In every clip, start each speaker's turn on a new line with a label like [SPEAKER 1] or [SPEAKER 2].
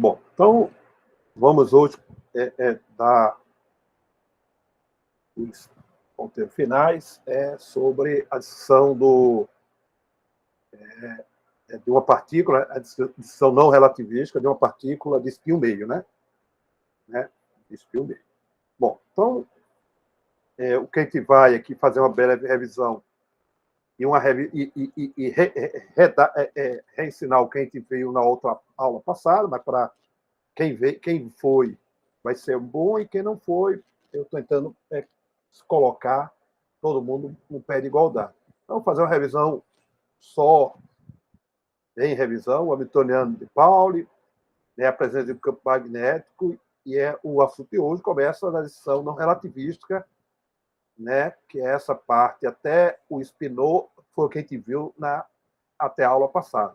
[SPEAKER 1] Bom, então vamos hoje dar os ponteiros finais sobre a discussão de uma partícula, a discussão não relativística de uma partícula de spin meio, né? De spin meio. Bom, então o que a gente vai aqui fazer uma breve revisão e reensinar o que a gente viu na outra aula passada, mas para quem foi vai ser bom e quem não foi, eu estou tentando colocar todo mundo no pé de igualdade. Então, fazer uma revisão só, em revisão, o Hamiltoniano de Pauli, né, a presença do campo magnético, e o assunto de hoje começa na lição não relativística, né, que é essa parte até o Spinor, foi o que a gente viu até a aula passada.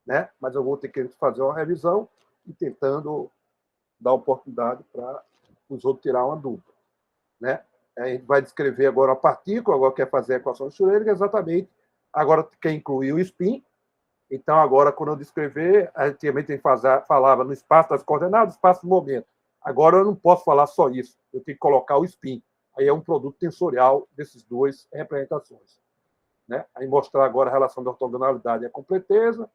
[SPEAKER 1] Né? Mas eu vou ter que fazer uma revisão e tentando dar oportunidade para os outros tirar uma dúvida. Né? A gente vai descrever agora a partícula, agora quer fazer a equação de Schrödinger, exatamente. Agora quer incluir o spin. Então, agora, quando eu descrever, antigamente a gente falava no espaço das coordenadas, espaço do momento. Agora eu não posso falar só isso, eu tenho que colocar o spin. Aí é um produto tensorial desses duas representações. Né? Aí mostrar agora a relação da ortogonalidade e a completeza,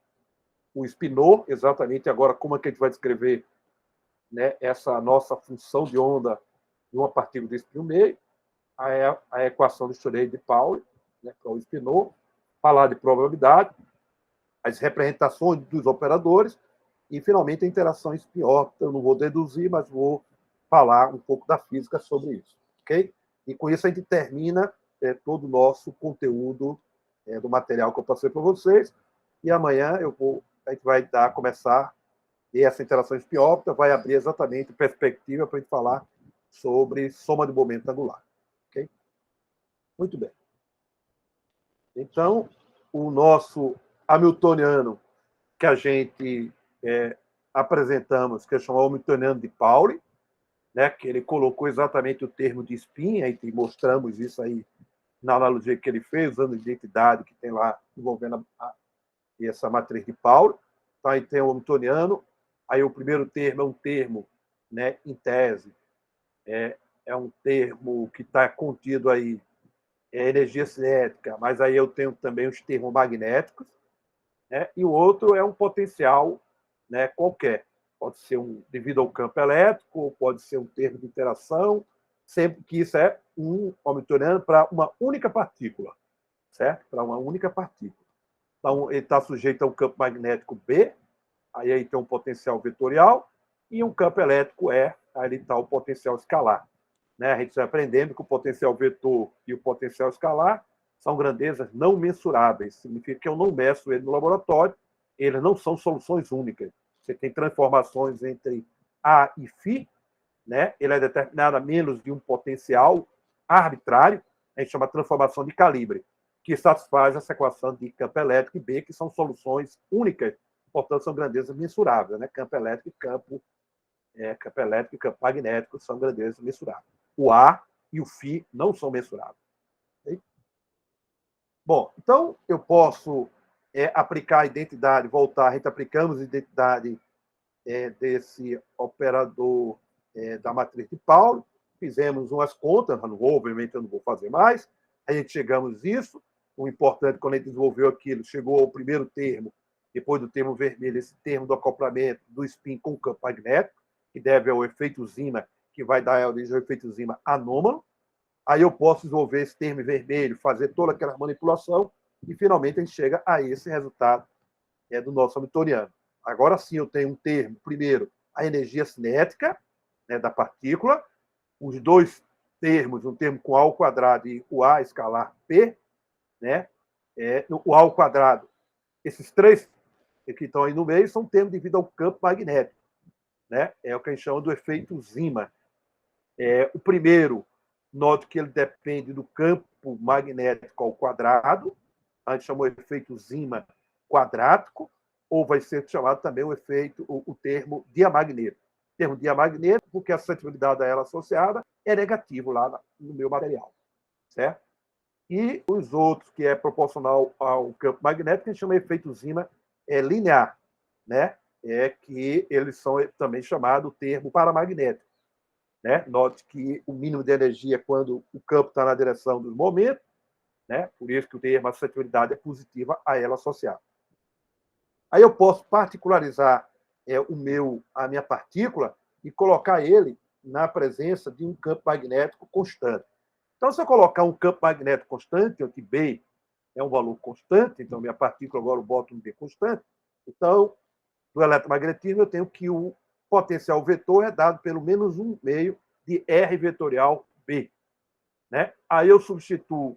[SPEAKER 1] o spinor, exatamente agora como é que a gente vai descrever, né, essa nossa função de onda de uma partícula de spin meio, a equação de Schrödinger de Pauli, né, que é o spinor, falar de probabilidade, as representações dos operadores e, finalmente, a interação spin-órbita. Eu não vou deduzir, mas vou falar um pouco da física sobre isso. Ok? E com isso a gente termina todo o nosso conteúdo do material que eu passei para vocês. E amanhã a gente vai começar e essa interação spin-órbita vai abrir exatamente perspectiva para a gente falar sobre soma de momento angular. Ok? Muito bem. Então, o nosso Hamiltoniano que a gente apresentamos, que é chamado Hamiltoniano de Pauli, né, que ele colocou exatamente o termo de spin, e mostramos isso aí na analogia que ele fez, usando a identidade que tem lá envolvendo essa matriz de Pauli. Então, aí tem o Hamiltoniano, aí o primeiro termo é um termo, né, em tese, é um termo que está contido aí energia cinética, mas aí eu tenho também os termos magnéticos, né? E o outro é um potencial, né, qualquer. Pode ser devido ao campo elétrico, ou pode ser um termo de interação, sempre que isso é um Hamiltoniano para uma única partícula, certo? Para uma única partícula. Então, ele está sujeito a um campo magnético B, aí tem um potencial vetorial, e um campo elétrico E, aí está o potencial escalar. Né? A gente está aprendendo que o potencial vetor e o potencial escalar são grandezas não mensuráveis. Significa que eu não meço ele no laboratório, eles não são soluções únicas. Você tem transformações entre A e Φ, né? Ele é determinado a menos de um potencial arbitrário, a gente chama de transformação de calibre, que satisfaz essa equação de campo elétrico e B, que são soluções únicas, portanto, são grandezas mensuráveis. Né? Campo elétrico e campo magnético são grandezas mensuráveis. O A e o Φ não são mensuráveis. Okay? Bom, então eu posso aplicar a identidade, voltar, a gente aplicamos a identidade desse operador da matriz de Pauli, fizemos umas contas, obviamente eu não vou fazer mais, a gente chegamos nisso, o importante, quando a gente desenvolveu aquilo, chegou ao primeiro termo, depois do termo vermelho, esse termo do acoplamento do spin com o campo magnético, que deve ao efeito Zima, que vai dar a origem ao efeito Zima anômalo. Aí eu posso desenvolver esse termo vermelho, fazer toda aquela manipulação, e finalmente a gente chega a esse resultado do nosso Hamiltoniano. Agora sim eu tenho um termo, primeiro, a energia cinética, né, da partícula, os dois termos, um termo com A ao quadrado e o A escalar P, né, o A ao quadrado, esses três que estão aí no meio são termos devido ao campo magnético. Né? É o que a gente chama do efeito Zima. O primeiro, note que ele depende do campo magnético ao quadrado, a gente chamou de efeito Zima quadrático, ou vai ser chamado também o termo diamagneto. O termo diamagneto, porque a suscetibilidade a ela associada é negativo lá no meu material. Certo? E os outros, que é proporcional ao campo magnético, a gente chama de efeito Zima linear. Né? é que eles são também chamados termo paramagnético. Né? Note que o mínimo de energia é quando o campo está na direção dos momentos, né? Por isso que o termo assustabilidade é positiva a ela associada. Aí eu posso particularizar a minha partícula e colocar ele na presença de um campo magnético constante. Então, se eu colocar um campo magnético constante, onde B é um valor constante, então minha partícula agora eu boto um B constante, então, do eletromagnetismo, eu tenho que o potencial vetor é dado pelo menos 1/2 de R vetorial B. Né? Aí eu substituo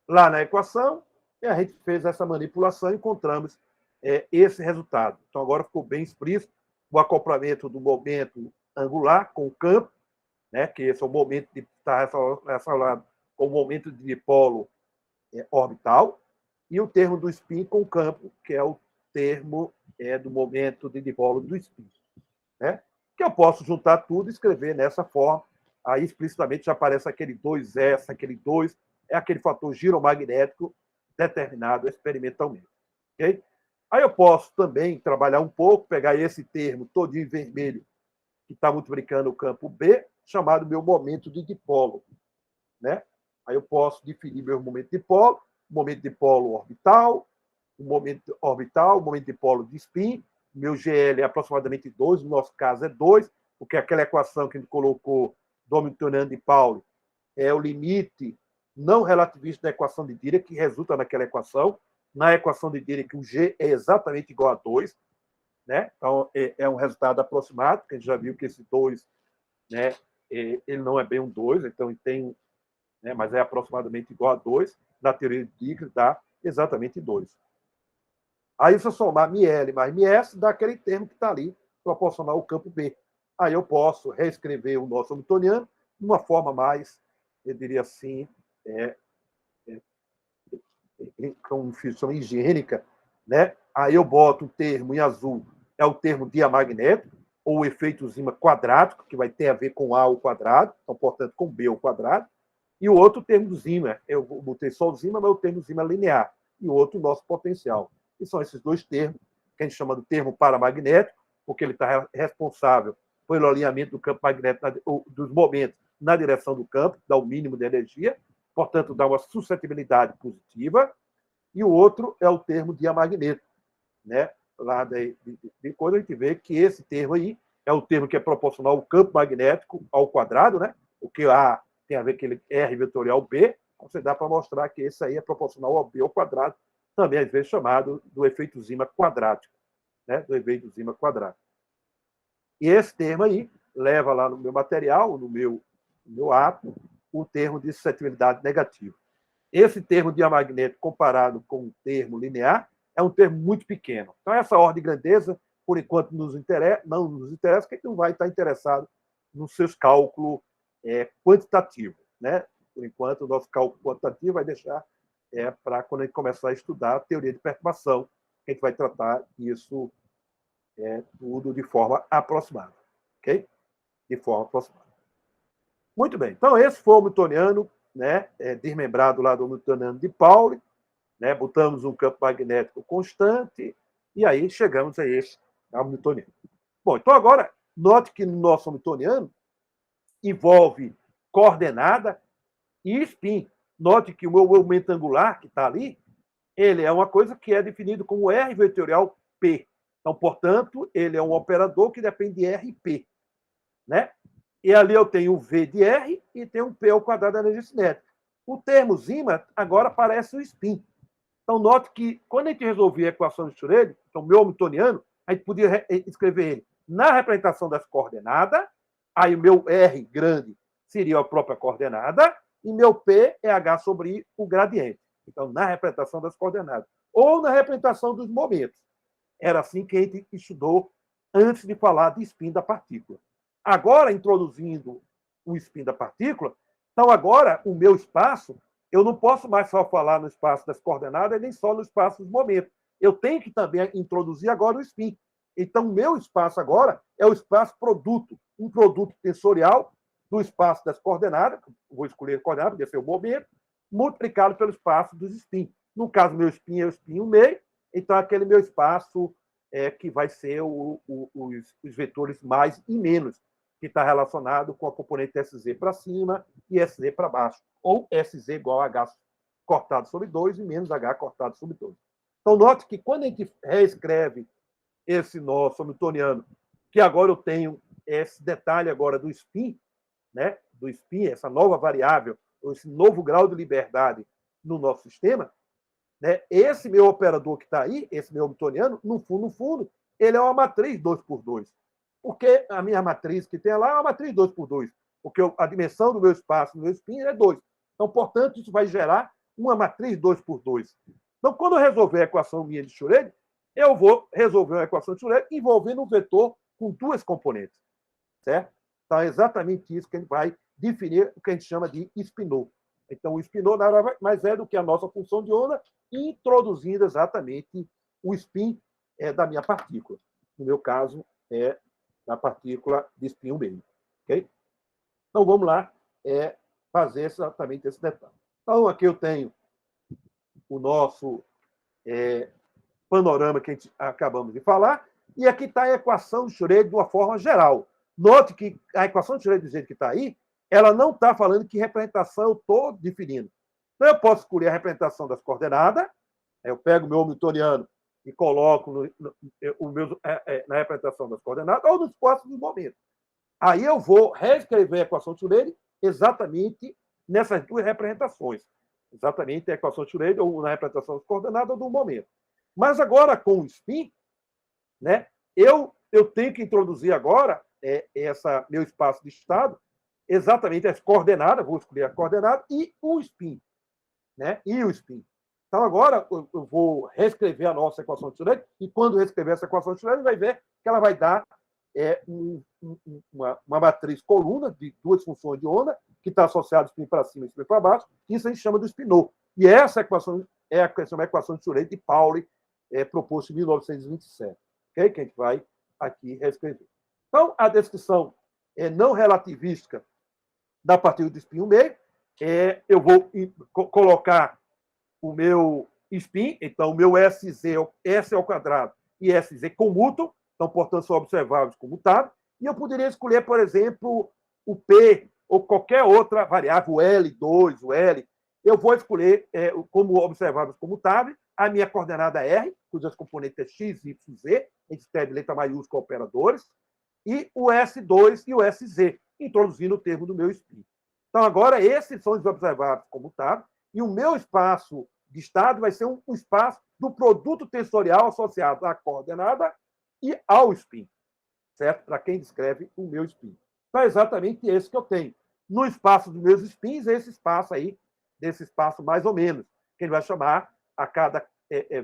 [SPEAKER 1] lá na equação, e a gente fez essa manipulação e encontramos esse resultado. Então, agora ficou bem explícito o acoplamento do momento angular com o campo, né, que esse é o momento de estar relacionado com o momento de dipolo orbital, e o termo do spin com o campo, que é o termo do momento de dipolo do spin. Né? Que eu posso juntar tudo e escrever nessa forma. Aí explicitamente já aparece aquele 2S, aquele 2, é aquele fator giromagnético determinado experimentalmente. Okay? Aí eu posso também trabalhar um pouco, pegar esse termo todinho em vermelho, que está multiplicando o campo B, chamado meu momento de dipolo. Né? Aí eu posso definir meu momento de dipolo orbital, o momento orbital, o momento de dipolo de spin, meu GL é aproximadamente 2, no nosso caso é 2, porque aquela equação que a gente colocou do Hamiltoniano de Pauli é o limite não relativista da equação de Dirac, que resulta naquela equação. Na equação de Dirac, o G é exatamente igual a 2. Né? Então, é um resultado aproximado, que a gente já viu que esse 2, né, ele não é bem um 2, então ele tem, né, mas é aproximadamente igual a 2. Na teoria de Dirac, dá exatamente 2. Aí, se eu somar μL mais μS, dá aquele termo que está ali, proporcional ao campo B. Aí eu posso reescrever o nosso Hamiltoniano de uma forma mais, eu diria assim, como função higiênica. Né? Aí eu boto o termo em azul, é o termo diamagnético, ou o efeito Zima quadrático, que vai ter a ver com A ao quadrado, então, portanto, com B ao quadrado. E o outro termo do Zima, eu botei só o Zima, mas o termo Zima linear. E o outro, o nosso potencial. E são esses dois termos, que a gente chama do termo paramagnético, porque ele está responsável pelo alinhamento do campo magnético, dos momentos na direção do campo, dá o mínimo de energia, portanto, dá uma suscetibilidade positiva. E o outro é o termo diamagnético. Né? Lá de quando a gente vê que esse termo aí é o termo que é proporcional ao campo magnético ao quadrado, né? O que A tem a ver com aquele R vetorial B, você dá para mostrar que esse aí é proporcional ao B ao quadrado, também às vezes chamado do efeito Zima quadrático, né? Do efeito Zima quadrático. E esse termo aí leva lá no meu material, no meu átomo, o termo de suscetibilidade negativa. Esse termo diamagnético comparado com o termo linear é um termo muito pequeno. Então, essa ordem de grandeza, por enquanto, não nos interessa, porque não vai estar interessado nos seus cálculos quantitativos. Né? Por enquanto, o nosso cálculo quantitativo vai deixar para quando a gente começar a estudar a teoria de perturbação, que a gente vai tratar isso tudo de forma aproximada. Ok? De forma aproximada. Muito bem. Então, esse foi o Hamiltoniano, né, desmembrado lá do Hamiltoniano de Pauli, né, botamos um campo magnético constante, e aí chegamos a esse Hamiltoniano. Bom, então agora, note que no nosso Hamiltoniano envolve coordenada e spin. Note que o meu momento angular, que está ali, ele é uma coisa que é definido como R vetorial P. Então, portanto, ele é um operador que depende de R e P. Né? E ali eu tenho o V de R e tenho um P ao quadrado da energia cinética. O termo Zima agora parece o spin. Então, note que quando a gente resolvia a equação de Schrödinger, então, meu Hamiltoniano, a gente podia escrever ele na representação das coordenadas, aí o meu R grande seria a própria coordenada, e meu P é H sobre o gradiente. Então, na representação das coordenadas. Ou na representação dos momentos. Era assim que a gente estudou antes de falar de spin da partícula. Agora, introduzindo o spin da partícula, então agora o meu espaço, eu não posso mais só falar no espaço das coordenadas, nem só no espaço dos momentos. Eu tenho que também introduzir agora o spin. Então, o meu espaço agora é o espaço produto, um produto tensorial do espaço das coordenadas, vou escolher a coordenada, podia ser o momento, multiplicado pelo espaço dos spin. No caso, meu spin é o spin 1/2, então aquele meu espaço que vai ser os vetores mais e menos, que está relacionado com a componente SZ para cima e SZ para baixo, ou SZ igual a H cortado sobre 2 e menos H cortado sobre 2. Então, note que quando a gente reescreve esse nó hamiltoniano, que agora eu tenho esse detalhe agora do spin, né? Do spin, essa nova variável, esse novo grau de liberdade no nosso sistema, né? Esse meu operador que está aí, esse meu hamiltoniano, no fundo, ele é uma matriz 2x2. Porque a minha matriz que tem lá é uma matriz 2x2. Porque a dimensão do meu espaço, do meu spin, é 2. Então, portanto, isso vai gerar uma matriz 2x2. Então, quando eu resolver a equação minha de Schrödinger, eu vou resolver uma equação de Schrödinger envolvendo um vetor com duas componentes. Certo? Então, é exatamente isso que a gente vai definir o que a gente chama de spinor. Então, o spinor nada mais é do que a nossa função de onda, introduzindo exatamente o spin da minha partícula. No meu caso, é da partícula de spin 1,5. Okay? Então, vamos lá fazer exatamente esse detalhe. Então, aqui eu tenho o nosso panorama que a gente acabamos de falar, e aqui está a equação de Schrödinger de uma forma geral. Note que a equação de Schrödinger do jeito que está aí, ela não está falando que representação eu estou definindo. Então, eu posso escolher a representação das coordenadas, eu pego o meu hamiltoniano e coloco na representação das coordenadas, ou nos próximos momentos. Aí eu vou reescrever a equação de Schrödinger exatamente nessas duas representações. Exatamente a equação de Schrödinger, ou na representação das coordenadas, ou do momento. Mas agora, com o spin, né, eu tenho que introduzir agora meu espaço de estado, exatamente as coordenadas, vou escolher a coordenada, e o spin. Né? E o spin. Então, agora, eu vou reescrever a nossa equação de Schrödinger, e quando reescrever essa equação de Schrödinger, vai ver que ela vai dar uma matriz coluna de duas funções de onda, que está associada spin para cima e spin para baixo, isso a gente chama de spinor. E essa equação é a equação de Schrödinger de Pauli, proposto em 1927, okay? Que a gente vai aqui reescrever. Então, a descrição não relativística da partícula de spin 1,5, eu vou colocar o meu spin, então o meu SZ, S ao quadrado e SZ comútuo, então, portanto, são observáveis comutados, e eu poderia escolher, por exemplo, o P ou qualquer outra variável, o L2, o L, eu vou escolher como observáveis comutáveis a minha coordenada R, cujas componentes é x, y, z, a gente escreve letra maiúscula operadores, e o S2 e o SZ, introduzindo o termo do meu spin. Então, agora, esses são os observáveis comutáveis, e o meu espaço de estado vai ser um espaço do produto tensorial associado à coordenada e ao spin, certo? Para quem descreve o meu spin. Então, é exatamente esse que eu tenho. No espaço dos meus spins, esse espaço aí, desse espaço mais ou menos, que ele vai chamar a cada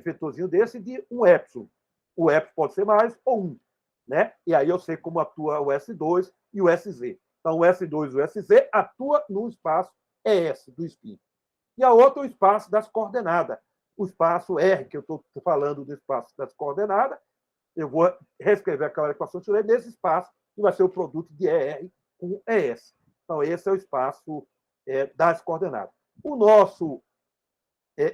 [SPEAKER 1] vetorzinho desse de um epsilon. O epsilon pode ser mais ou 1. Né? E aí eu sei como atua o S2 e o SZ. Então, o S2 e o SZ atua no espaço ES do spin. E a outra é o espaço das coordenadas. O espaço R, que eu estou falando do espaço das coordenadas, eu vou reescrever aquela equação de Schrödinger nesse espaço, que vai ser o produto de ER com ES. Então, esse é o espaço das coordenadas. O nosso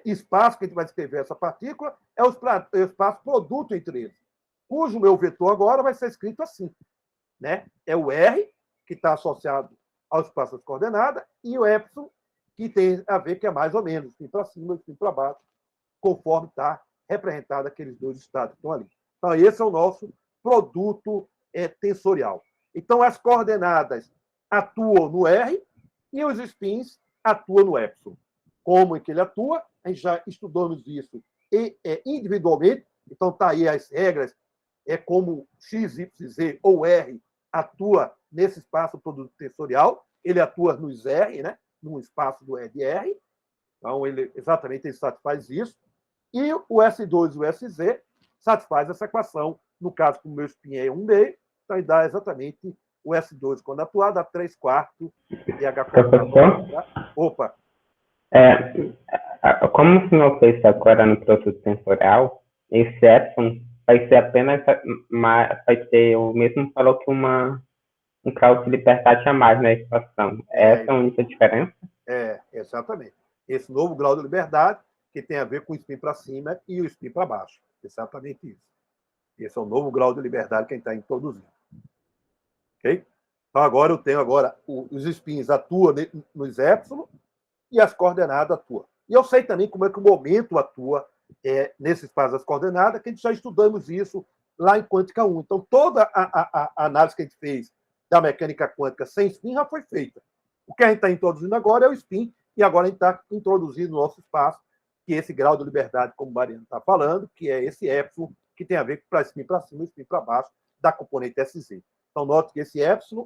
[SPEAKER 1] espaço que a gente vai descrever essa partícula é o espaço produto entre eles, cujo meu vetor agora vai ser escrito assim. Né? É o R, que está associado ao espaço das coordenadas, e o epsilon, que tem a ver que é mais ou menos, spin para cima, spin para baixo, conforme está representado aqueles dois estados que estão ali. Então, esse é o nosso produto tensorial. Então, as coordenadas atuam no R e os spins atuam no epsilon. Como é que ele atua? A gente já estudamos isso individualmente, então está aí as regras, como x, y, z ou R atua nesse espaço produto tensorial, ele atua nos R, né? No espaço do R. Então, ele satisfaz isso. E o S2 e o SZ satisfaz essa equação. No caso, como o meu spin é 1,5, então ele dá exatamente o S2 quando atuar, dá 3/4 de H quadrado. Opa!
[SPEAKER 2] Como o senhor fez agora no produto temporal, esse epsilon vai ser apenas, vai ter o mesmo valor que um grau de liberdade a mais na equação. Essa é a única diferença?
[SPEAKER 1] Exatamente. Esse novo grau de liberdade, que tem a ver com o spin para cima e o spin para baixo. Exatamente isso. Esse é o novo grau de liberdade que a gente está introduzindo. Ok? Então, agora eu tenho os spins atuam nos épsilon e as coordenadas atuam. E eu sei também como é que o momento atua nesse espaço das coordenadas, que a gente já estudamos isso lá em Quântica 1. Então, toda a análise que a gente fez da mecânica quântica sem spin já foi feita. O que a gente está introduzindo agora é o spin, e agora a gente está introduzindo no nosso espaço, que é esse grau de liberdade, como o Mariano está falando, que é esse épsilon, que tem a ver com spin para cima e spin para baixo, da componente SZ. Então, note que esse épsilon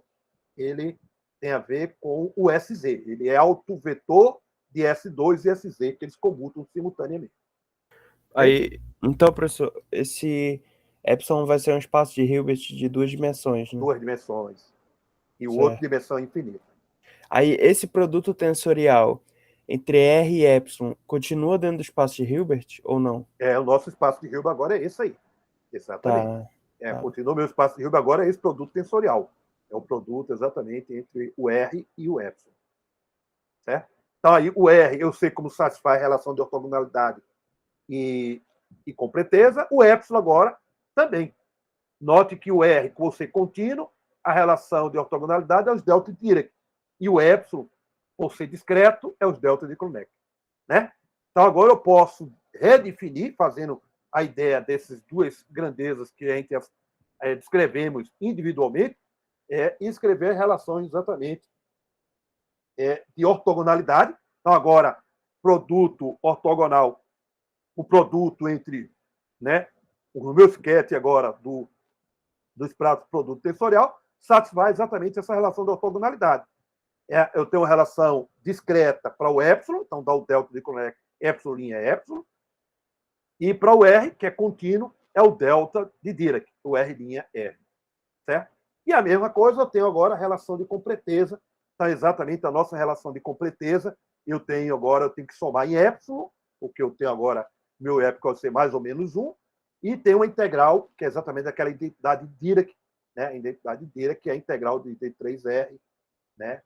[SPEAKER 1] ele tem a ver com o SZ. Ele é autovetor de S2 e SZ, que eles comutam simultaneamente.
[SPEAKER 3] Aí, então, professor, esse epsilon vai ser um espaço de Hilbert de 2 dimensões, né?
[SPEAKER 1] 2 dimensões. E o
[SPEAKER 3] Certo.
[SPEAKER 1] outro dimensão infinita.
[SPEAKER 3] Aí, esse produto tensorial entre R e epsilon continua dentro do espaço de Hilbert ou não?
[SPEAKER 1] O nosso espaço de Hilbert agora é esse aí. Exatamente.
[SPEAKER 3] Tá.
[SPEAKER 1] Continua o meu espaço de Hilbert agora é esse produto tensorial. É o produto exatamente entre o R e o epsilon. Certo? Então, aí, o R eu sei como satisfaz a relação de ortogonalidade e completeza. O epsilon agora também. Note que o R, por ser contínuo, a relação de ortogonalidade é os delta de Dirac. E o epsilon, por ser discreto, é os delta de Kronecker. Né? Então, agora eu posso redefinir, fazendo a ideia dessas duas grandezas que a gente descrevemos individualmente, e escrever relações exatamente de ortogonalidade. Então, agora, produto ortogonal, o produto entre o meu sketch agora do espaço produto tensorial, satisfaz exatamente essa relação de ortogonalidade. Eu tenho uma relação discreta para o epsilon, então dá o delta de Kronecker, epsilon é epsilon, e para o R, que é contínuo, é o delta de Dirac, o R' R. Certo? E a mesma coisa eu tenho agora a relação de completeza, então exatamente a nossa relação de completeza, eu tenho que somar em epsilon, porque eu tenho agora, meu épsilon vai ser mais ou menos 1, e tem uma integral, que é exatamente aquela identidade de Dirac, né? A identidade de Dirac, que é a integral de D3R, né?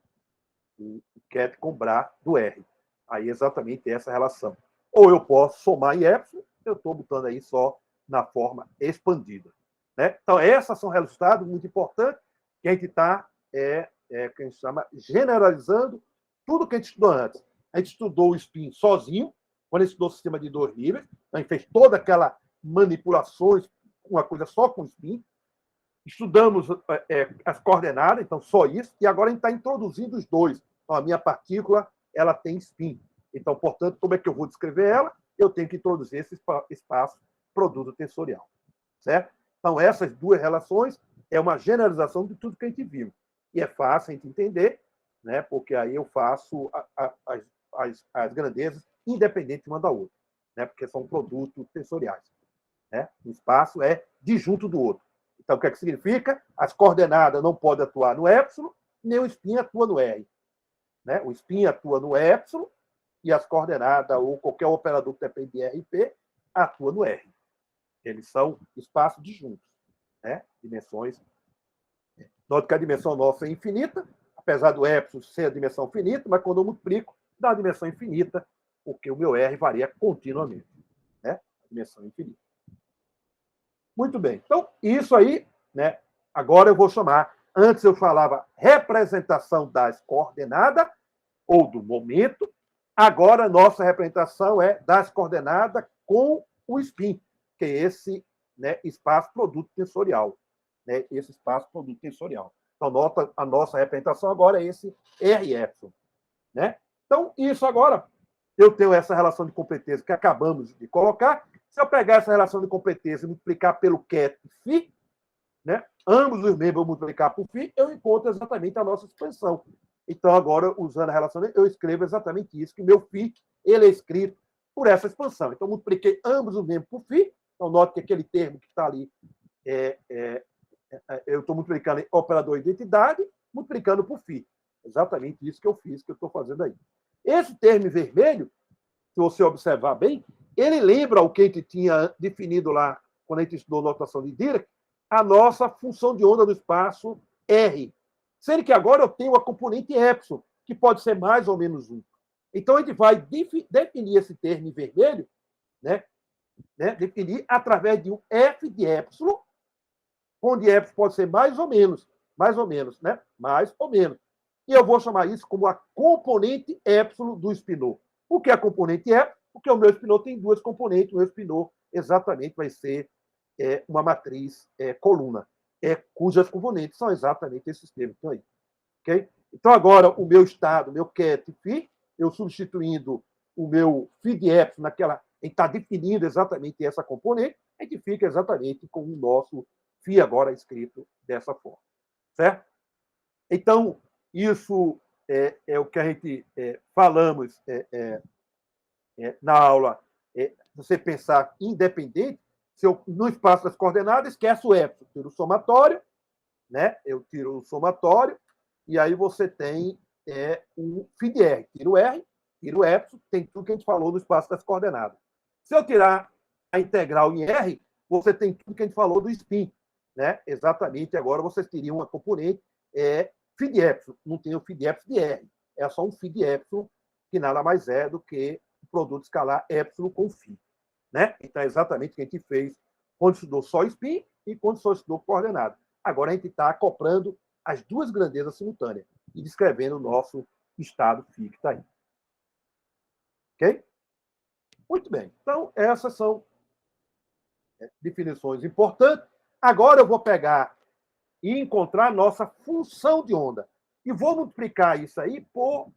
[SPEAKER 1] O ket com Bra do R. Aí exatamente essa relação. Ou eu posso somar em epsilon, eu estou botando aí só na forma expandida. Né? Então, esses são resultados muito importantes que a gente está, que a gente chama, generalizando tudo que a gente estudou antes. A gente estudou o spin sozinho, quando a gente estudou o sistema de 2 níveis, a gente fez toda aquela manipulações, uma coisa só com spin. Estudamos as coordenadas, então só isso, e agora a gente está introduzindo os dois. Então, a minha partícula ela tem spin. Então, portanto, como é que eu vou descrever ela? Eu tenho que introduzir esse espaço produto tensorial. Certo? Então, essas duas relações é uma generalização de tudo que a gente viu. E é fácil a gente entender, né? Porque aí eu faço as grandezas independentes uma da outra, né? Porque são produtos tensoriais. Né? O espaço é disjunto do outro. Então, o que é que significa? As coordenadas não podem atuar no epsilon, nem o spin atua no R. Né? O spin atua no epsilon e as coordenadas, ou qualquer operador que depende de R e P, atua no R. Eles são espaços disjuntos, né? Dimensões. Note que a dimensão nossa é infinita, apesar do epsilon ser a dimensão finita, mas quando eu multiplico, dá a dimensão infinita, porque o meu R varia continuamente. Né? A dimensão infinita. Muito bem. Então, isso aí, né? Agora eu vou chamar. Antes eu falava representação das coordenadas ou do momento. Agora a nossa representação é das coordenadas com o spin, que é esse, né, espaço produto tensorial. Né? Esse espaço produto tensorial. Então, a nossa representação agora é esse R epsilon. Né? Então, isso agora, eu tenho essa relação de completeza que acabamos de colocar. Se eu pegar essa relação de completeza e multiplicar pelo ket φ, né? Ambos os membros eu multiplicar por φ, eu encontro exatamente a nossa expressão. Então, agora, usando a relação, eu escrevo exatamente isso, que o meu φ ele é escrito por essa expansão. Então, multipliquei ambos os membros por φ. Então, note que aquele termo que está ali, eu estou multiplicando em operador identidade, multiplicando por φ. Exatamente isso que eu fiz, que eu estou fazendo aí. Esse termo em vermelho, se você observar bem, ele lembra o que a gente tinha definido lá, quando a gente estudou notação de Dirac, a nossa função de onda do espaço R. Sendo que agora eu tenho a componente epsilon, que pode ser mais ou menos 1. Então, a gente vai definir esse termo em vermelho, né, né? Definir através de um f de epsilon, onde epsilon pode ser mais ou menos, né? Mais ou menos. E eu vou chamar isso como a componente epsilon do spinor. O que é a componente epsilon? Porque o meu spinor tem duas componentes. O meu spinor exatamente vai ser uma matriz coluna, cujas componentes são exatamente esses termos que estão aí. Okay? Então, agora, o meu estado, o meu ket phi, eu substituindo o meu phi de epsilon naquela... A gente está definindo exatamente essa componente, a gente fica exatamente com o nosso phi agora escrito dessa forma. Certo? Então, isso é o que a gente falamos na aula. Você pensar independente, se eu, no espaço das coordenadas, esquece o epsilon, tiro o somatório, né? Eu tiro o somatório, e aí você tem o phi de R. Tiro o R, tiro o epsilon, tem tudo que a gente falou no espaço das coordenadas. Se eu tirar a integral em R, você tem tudo que a gente falou do spin. Né? Exatamente, agora você teria uma componente phi de epsilon. Não tem o phi de epsilon de R. É só um phi de epsilon, que nada mais é do que o produto escalar epsilon com phi. Né? Então, é exatamente o que a gente fez quando estudou só spin e quando só estudou coordenada. Agora a gente está acoplando as duas grandezas simultâneas e descrevendo o nosso estado phi que está aí. Ok? Muito bem. Então, essas são definições importantes. Agora eu vou pegar e encontrar a nossa função de onda. E vou multiplicar isso aí por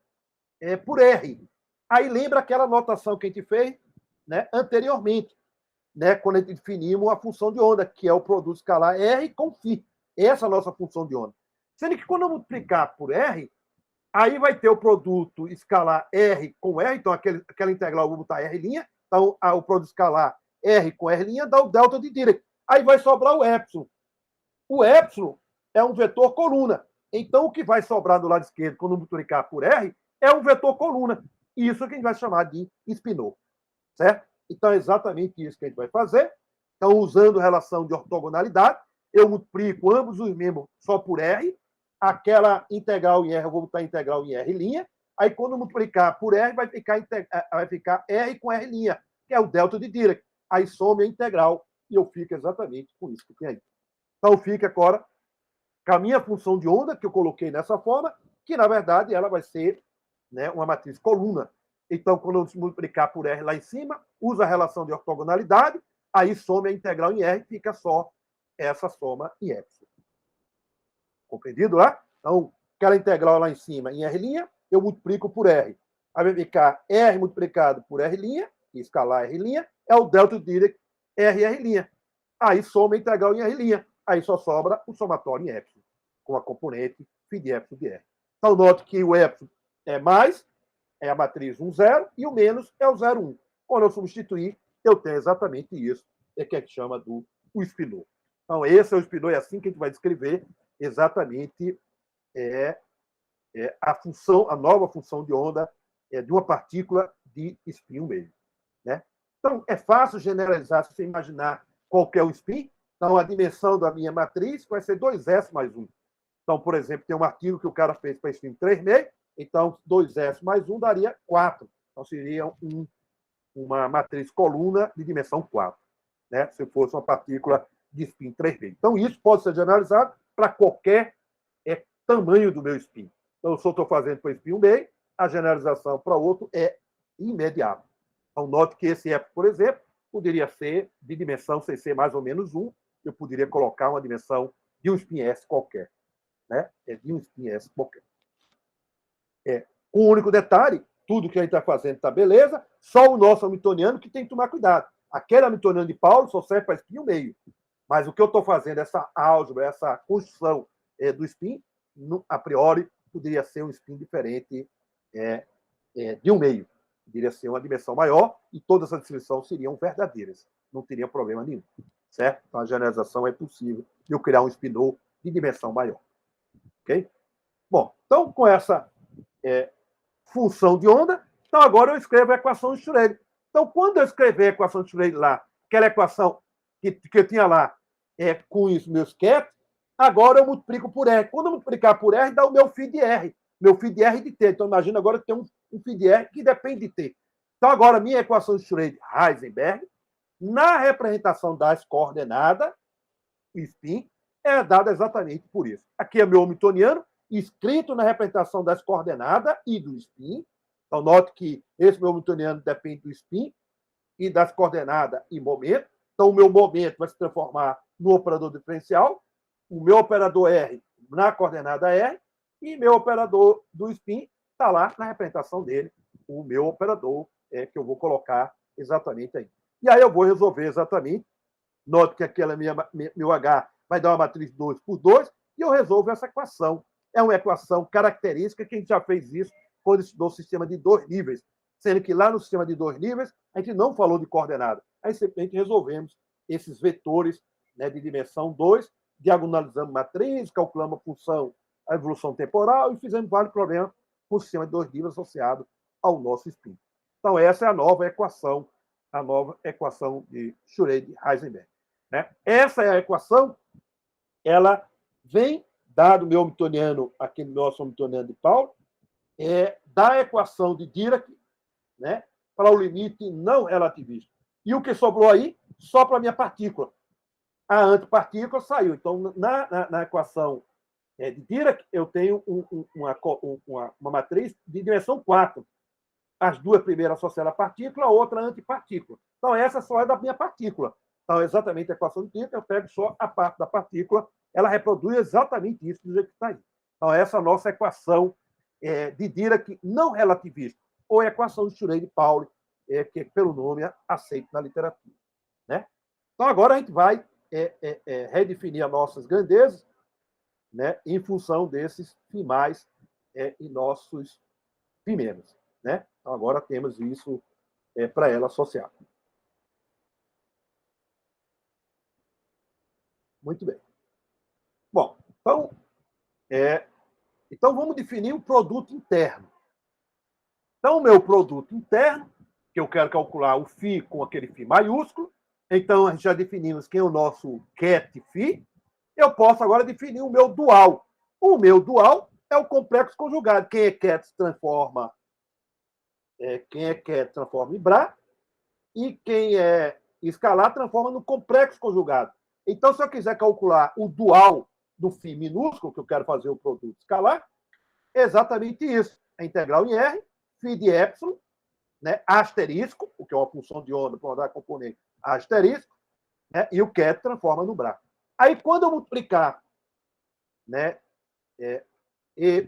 [SPEAKER 1] R. Aí lembra aquela notação que a gente fez, né, anteriormente, né, quando a gente definimos a função de onda, que é o produto escalar R com φ. Essa é a nossa função de onda. Sendo que quando eu multiplicar por R, aí vai ter o produto escalar R com R, então aquela integral eu vou botar R', então o produto escalar R com R' dá o delta de Dirac. Aí vai sobrar o epsilon. O epsilon é um vetor coluna. Então, o que vai sobrar do lado esquerdo, quando multiplicar por R, é um vetor coluna. Isso que a gente vai chamar de spinor. Certo? Então, é exatamente isso que a gente vai fazer. Então, usando relação de ortogonalidade, eu multiplico ambos os membros só por R. Aquela integral em R, eu vou botar integral em R'. Aí, quando multiplicar por R, vai ficar R com R', que é o delta de Dirac. Aí, some a integral e eu fico exatamente com isso que tem aí. Então, fica agora com a minha função de onda, que eu coloquei dessa forma, que, na verdade, ela vai ser, né, uma matriz coluna. Então, quando eu multiplicar por R lá em cima, usa a relação de ortogonalidade, aí some a integral em R, fica só essa soma em epsilon. Compreendido lá? Então, aquela integral lá em cima em R', eu multiplico por R. Aí vai ficar R multiplicado por R', escalar R', é o delta de Dirac R'. Aí soma a integral em R'. Aí só sobra o somatório em epsilon, com a componente φ de epsilon de R. Então, note que o epsilon é mais, é a matriz 1, 0, e o menos é o 0, 1. Quando eu substituir, eu tenho exatamente isso, que a gente chama do spinor. Então, esse é o spinor, é assim que a gente vai descrever exatamente a função, a nova função de onda de uma partícula de spin meio. Né? Então, é fácil generalizar, se você imaginar qual que é o spin. Então, a dimensão da minha matriz vai ser 2S mais 1. Então, por exemplo, tem um artigo que o cara fez para spin 3,5, então 2S mais 1 daria 4. Então, seria uma matriz coluna de dimensão 4, né? Se fosse uma partícula de spin 3,5. Então, isso pode ser generalizado para qualquer tamanho do meu spin. Então, se eu estou fazendo para spin 1,5, a generalização para outro é imediata. Então, note que esse F, por exemplo, poderia ser de dimensão CC mais ou menos 1. Eu poderia colocar uma dimensão de um spin S qualquer. Né? De um spin S qualquer. Com um único detalhe, tudo que a gente está fazendo está beleza, só o nosso hamiltoniano que tem que tomar cuidado. Aquele hamiltoniano de Paulo só serve para spin 1,5. Mas o que eu estou fazendo, essa álgebra, essa construção do spin, a priori, poderia ser um spin diferente de 1,5. Poderia ser uma dimensão maior e todas as descrições seriam verdadeiras. Não teria problema nenhum. Certo? Então, a generalização é possível de eu criar um spinor de dimensão maior. Ok? Bom, então, com essa função de onda, então agora eu escrevo a equação de Schrödinger. Então, quando eu escrever a equação de Schrödinger lá, aquela equação que eu tinha lá com os meus ket, agora eu multiplico por R. Quando eu multiplicar por R, dá o meu φ de R. Meu φ de R de T. Então, imagina agora que tem um φ de R que depende de T. Então, agora, minha equação de Schrödinger-Heisenberg na representação das coordenadas, o spin é dado exatamente por isso. Aqui é meu hamiltoniano, escrito na representação das coordenadas e do spin. Então, note que esse meu hamiltoniano depende do spin e das coordenadas e momento. Então, o meu momento vai se transformar no operador diferencial, o meu operador R na coordenada R, e meu operador do spin está lá na representação dele, o meu operador que eu vou colocar exatamente aí. E aí eu vou resolver exatamente. Note que aquela meu H vai dar uma matriz 2 por 2, e eu resolvo essa equação. É uma equação característica que a gente já fez isso quando estudou o sistema de 2 níveis, sendo que lá no sistema de 2 níveis a gente não falou de coordenada. Aí simplesmente resolvemos esses vetores, né, de dimensão 2, diagonalizamos matriz, calculamos a função, a evolução temporal e fizemos vários problemas com o sistema de 2 níveis associado ao nosso spin. Então, essa é a nova equação de Schrödinger-Heisenberg. Né? Essa é a equação, ela vem, dado o meu hamiltoniano, aquele nosso hamiltoniano de Pauli, da equação de Dirac, né, para o limite não relativista. E o que sobrou aí? Só para a minha partícula. A antipartícula saiu. Então, na equação de Dirac, eu tenho uma matriz de dimensão 4. As duas primeiras associadas à partícula, a outra a antipartícula. Então, essa só é da minha partícula. Então, exatamente a equação de Dirac, eu pego só a parte da partícula, ela reproduz exatamente isso do jeito que está aí. Então, essa é a nossa equação de Dirac não relativista, ou equação de Schrödinger-Pauli, que pelo nome é aceito na literatura. Né? Então, agora a gente vai redefinir as nossas grandezas, né, em função desses φ e nossos φ menos. Né? Então, agora temos isso para ela associado. Muito bem. Bom, então vamos definir um produto interno. Então, o meu produto interno, que eu quero calcular o φ com aquele φ maiúsculo, então, a gente já definimos quem é o nosso ket φ. Eu posso agora definir o meu dual. O meu dual é o complexo conjugado. Quem é ket transforma em Bra, e quem é escalar transforma no complexo conjugado. Então, se eu quiser calcular o dual do φ minúsculo, que eu quero fazer o produto escalar, é exatamente isso. A integral em R, φ de epsilon, né, asterisco, o que é uma função de onda para mandar componente asterisco, né, e o ket transforma no Bra. Aí, quando eu multiplicar, né,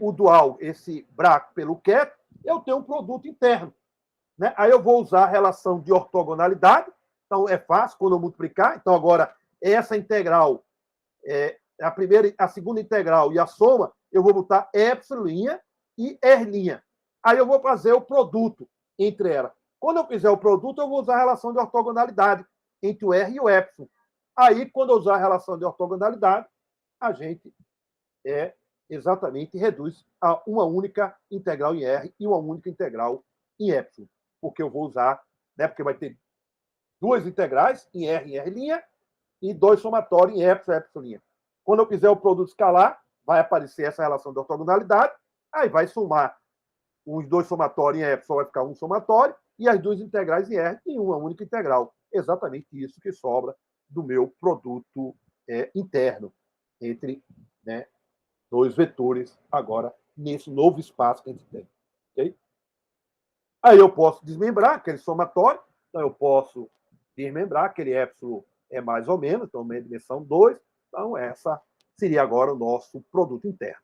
[SPEAKER 1] o dual, esse Bra pelo ket, eu tenho um produto interno. Né? Aí eu vou usar a relação de ortogonalidade. Então, é fácil quando eu multiplicar. Então, agora, essa integral, a segunda integral e a soma, eu vou botar epsilon e r'. Aí eu vou fazer o produto entre elas. Quando eu fizer o produto, eu vou usar a relação de ortogonalidade entre o r e o epsilon. Aí, quando eu usar a relação de ortogonalidade, a gente exatamente reduz a uma única integral em r e uma única integral em epsilon. Porque eu vou usar, né, porque vai ter duas integrais em r e r' e dois somatórios em epsilon. Quando eu fizer o produto escalar, vai aparecer essa relação de ortogonalidade, aí vai somar os dois somatórios em epsilon, vai ficar um somatório, e as duas integrais em r em uma única integral. Exatamente isso que sobra do meu produto interno entre, né, dois vetores agora nesse novo espaço que a gente tem. Okay? Aí eu posso desmembrar aquele somatório, então eu posso desmembrar aquele epsilon mais ou menos, então dimensão 2, então essa seria agora o nosso produto interno.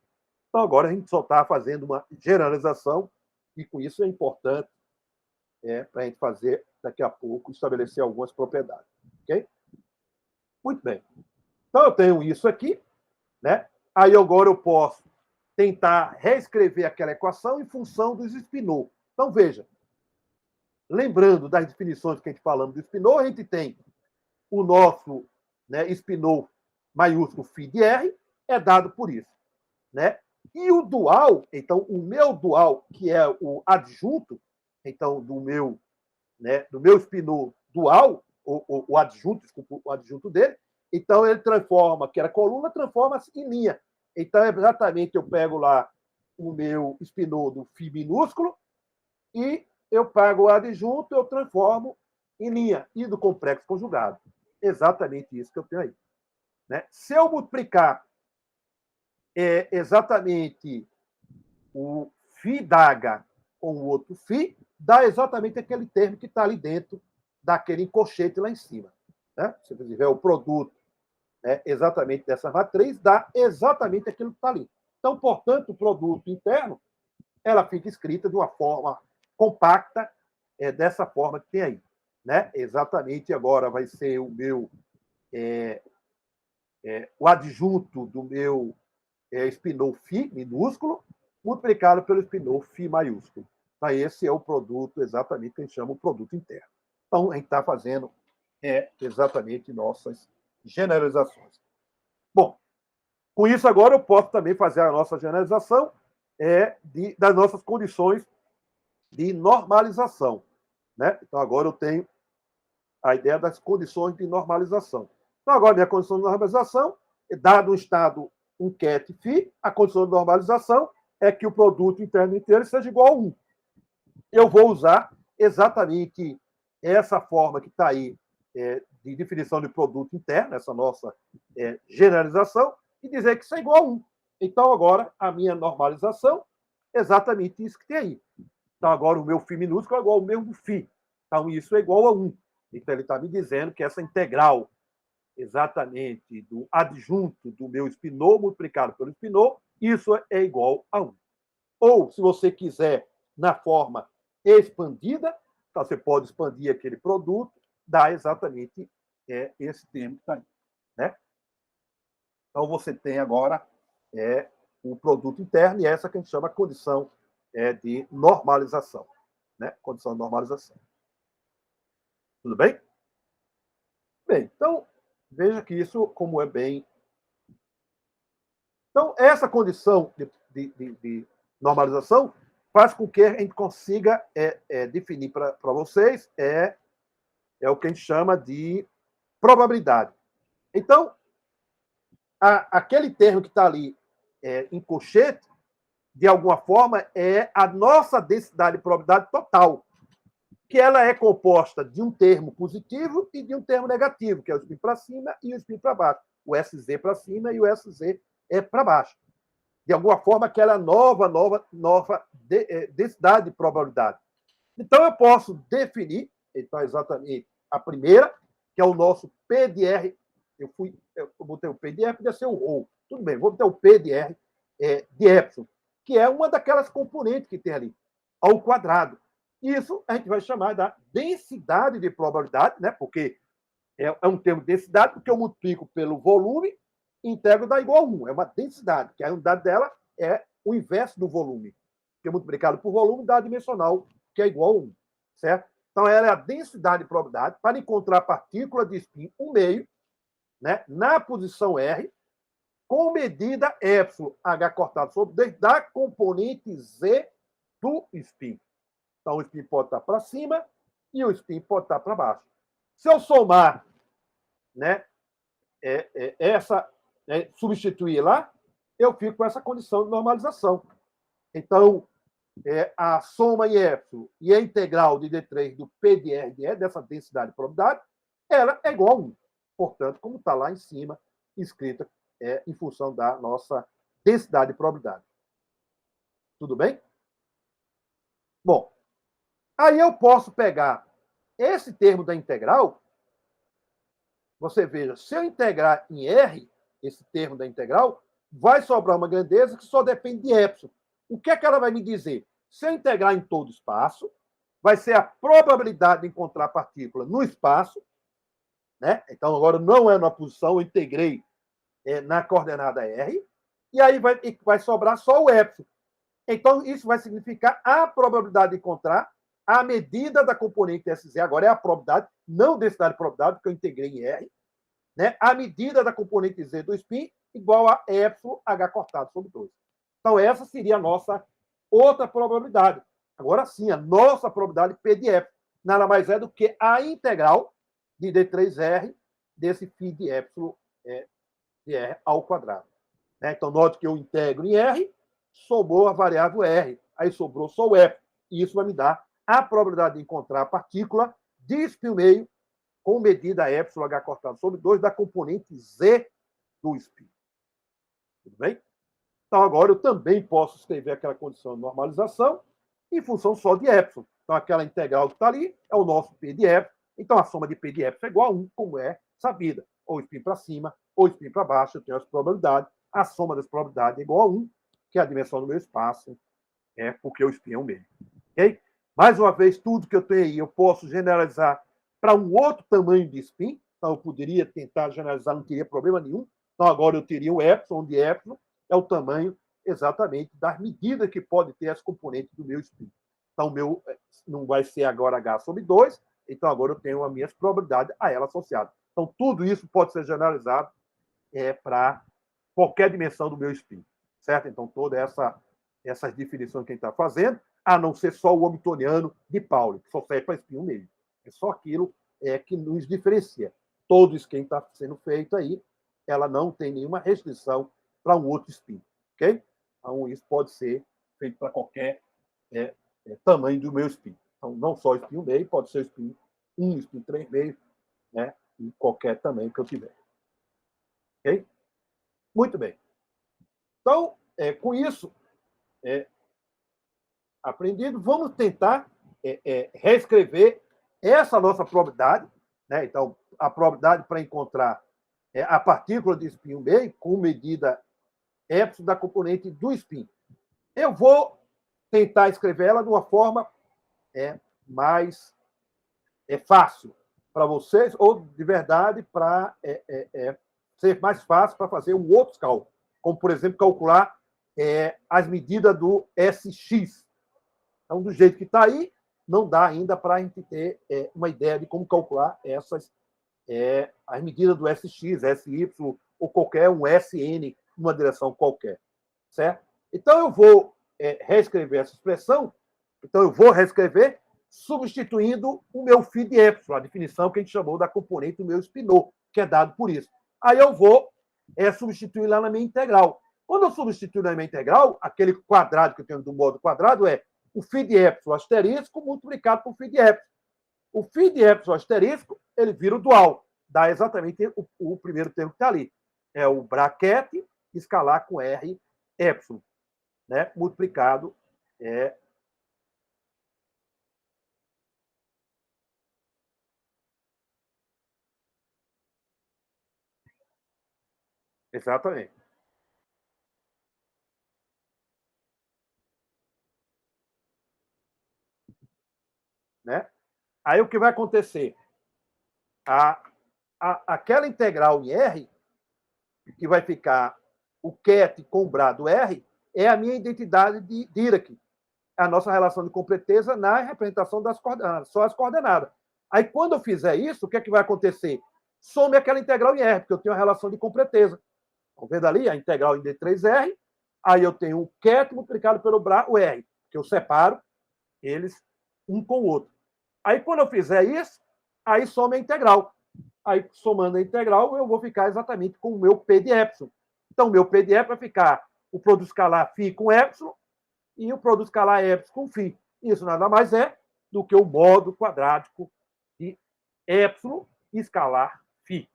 [SPEAKER 1] Então agora a gente só está fazendo uma generalização, e com isso é importante para a gente fazer, daqui a pouco, estabelecer algumas propriedades. Ok? Muito bem. Então eu tenho isso aqui, né? Aí agora eu posso tentar reescrever aquela equação em função dos spinor. Então veja, lembrando das definições que a gente falamos do spinor, a gente tem o nosso, né, spinor maiúsculo φ de R, é dado por isso. Né? E o dual, então o meu dual, que é o adjunto, então do meu spinor dual, o adjunto, desculpa, o adjunto dele, então ele transforma, que era coluna, transforma-se em linha. Então, exatamente, eu pego lá o meu spinor do φ minúsculo e eu pego o adjunto, eu transformo em linha e do complexo conjugado. Exatamente isso que eu tenho aí. Né? Se eu multiplicar exatamente o φ d'H com o outro φ, dá exatamente aquele termo que está ali dentro daquele encochete lá em cima. Né? Se você tiver o produto exatamente dessa matriz, dá exatamente aquilo que está ali. Então, portanto, o produto interno, ela fica escrita de uma forma compacta, dessa forma que tem aí. Né? Exatamente agora vai ser o meu o adjunto do meu espinol φ minúsculo multiplicado pelo espinol φ maiúsculo. Então, esse é o produto exatamente que a gente chama o produto interno. Então, a gente está fazendo exatamente nossas generalizações. Bom, com isso agora eu posso também fazer a nossa generalização das nossas condições de normalização. Né? Então, agora eu tenho a ideia das condições de normalização. Então, agora, minha condição de normalização, dado um estado um ket φ, a condição de normalização é que o produto interno inteiro seja igual a 1. Eu vou usar exatamente essa forma que está aí de definição de produto interno, essa nossa generalização, e dizer que isso é igual a 1. Então, agora, a minha normalização é exatamente isso que tem aí. Então, agora, o meu φ minúsculo é igual ao mesmo φ. Então, isso é igual a 1. Então, ele está me dizendo que essa integral exatamente do adjunto do meu espinol multiplicado pelo espinol, isso é igual a 1. Ou, se você quiser, na forma expandida, então você pode expandir aquele produto, dá exatamente esse termo que está aí. Né? Então, você tem agora o produto interno, e essa que a gente chama a condição de normalização. Né? Condição de normalização. Tudo bem? Bem, então, veja que isso, como é bem... Então, essa condição de normalização faz com que a gente consiga definir para vocês o que a gente chama de probabilidade. Então, aquele termo que está ali em colchete, de alguma forma, é a nossa densidade de probabilidade total, que ela é composta de um termo positivo e de um termo negativo, que é o spin para cima e o spin para baixo. O SZ para cima e o SZ para baixo. De alguma forma, aquela nova densidade de probabilidade. Então, eu posso definir, então, exatamente a primeira, que é o nosso P de R. Eu botei o P de R, podia ser o ρ. Tudo bem, vou botar o P de R de epsilon, que é uma daquelas componentes que tem ali, ao quadrado. Isso a gente vai chamar da densidade de probabilidade, né? Porque é um termo de densidade, porque eu multiplico pelo volume e integro dá igual a 1. É uma densidade, que a unidade dela é o inverso do volume. Que é multiplicado por volume dá a dimensional, que é igual a 1. Certo? Então, ela é a densidade de probabilidade para encontrar a partícula de spin 1 meio, né, na posição R, com medida epsilon H cortado sobre 2 da componente Z do spin. Então, o spin pode estar para cima e o spin pode estar para baixo. Se eu somar, né, substituir lá, eu fico com essa condição de normalização. Então, a soma em epsilon e a integral de D3 do P de R de E, dessa densidade de probabilidade, ela é igual a 1. Portanto, como está lá em cima, escrita em função da nossa densidade de probabilidade. Tudo bem? Bom, aí eu posso pegar esse termo da integral. Você veja, se eu integrar em R, esse termo da integral, vai sobrar uma grandeza que só depende de epsilon. O que é que ela vai me dizer? Se eu integrar em todo espaço, vai ser a probabilidade de encontrar a partícula no espaço. Né? Então, agora não é na posição, eu integrei na coordenada R, e aí vai sobrar só o epsilon. Então, isso vai significar a probabilidade de encontrar a medida da componente SZ, agora é a probabilidade, não densidade de probabilidade, porque eu integrei em R, né? A medida da componente Z do spin igual a epsilon H cortado sobre 2. Então, essa seria a nossa outra probabilidade. Agora sim, a nossa probabilidade P de epsilon nada mais é do que a integral de D3R desse φ de epsilon de R ao quadrado. Né? Então, note que eu integro em R, sobrou a variável R, aí sobrou só o epsilon, e isso vai me dar a probabilidade de encontrar a partícula de spin meio com medida εh cortado sobre 2 da componente Z do spin. Tudo bem? Então, agora eu também posso escrever aquela condição de normalização em função só de epsilon. Então, aquela integral que está ali é o nosso P de epsilon. Então, a soma de P de epsilon é igual a 1, como é sabida. Ou spin para cima, ou spin para baixo, eu tenho as probabilidades. A soma das probabilidades é igual a 1, que é a dimensão do meu espaço, porque o spin é um meio. Okay? Mais uma vez, tudo que eu tenho aí, eu posso generalizar para um outro tamanho de spin. Então, eu poderia tentar generalizar, não teria problema nenhum. Então, agora eu teria o epsilon, onde epsilon é o tamanho exatamente das medidas que pode ter as componentes do meu spin. Então, o meu não vai ser agora H sobre 2, então agora eu tenho as minhas probabilidades a ela associadas. Então, tudo isso pode ser generalizado para qualquer dimensão do meu spin. Certo? Então, todas essas definições que a gente está fazendo, a não ser só o hamiltoniano de Pauli, que só serve para spin 1 meio. É só aquilo que nos diferencia. Todo isso que está sendo feito aí, ela não tem nenhuma restrição para um outro spin. Ok? Então, isso pode ser feito para qualquer tamanho do meu spin. Então, não só o spin 1 meio, pode ser o spin 1, spin 3 meio, né? Em qualquer tamanho que eu tiver. Ok? Muito bem. Então, com isso aprendido, vamos tentar reescrever essa nossa probabilidade. Né? Então, a probabilidade para encontrar a partícula de spin 1 meio com medida epsilon da componente do spin. Eu vou tentar escrever ela de uma forma mais fácil para vocês, ou de verdade para ser mais fácil para fazer um outro cálculo, como, por exemplo, calcular as medidas do SX. Então, do jeito que está aí, não dá ainda para a gente ter uma ideia de como calcular as medidas do SX, SY, ou qualquer um SN, numa direção qualquer. Certo? Então, eu vou reescrever essa expressão. Então, eu vou reescrever substituindo o meu φ de epsilon, a definição que a gente chamou da componente do meu spinor, que é dado por isso. Aí eu vou substituir lá na minha integral. Quando eu substituo na minha integral, aquele quadrado que eu tenho do modo quadrado é o φ de epsilon asterisco multiplicado por φ de epsilon. O φ de epsilon asterisco, ele vira o dual. Dá exatamente o primeiro termo que está ali. É o braquete escalar com R epsilon, né? Multiplicado exatamente. Né? Aí o que vai acontecer? Aquela integral em R, que vai ficar o ket com o bra do R, é a minha identidade de Dirac, a nossa relação de completeza na representação das coordenadas, só as coordenadas. Aí, quando eu fizer isso, o que é que vai acontecer? Some aquela integral em R, porque eu tenho a relação de completeza. Estão vendo ali a integral em D3R? Aí eu tenho o ket multiplicado pelo bra, o R, que eu separo eles um com o outro. Aí, quando eu fizer isso, aí soma a integral. Aí, somando a integral, eu vou ficar exatamente com o meu P de epsilon. Então, o meu P de epsilon vai ficar o produto escalar φ com epsilon e o produto escalar epsilon com φ. Isso nada mais é do que o modo quadrático de epsilon escalar φ.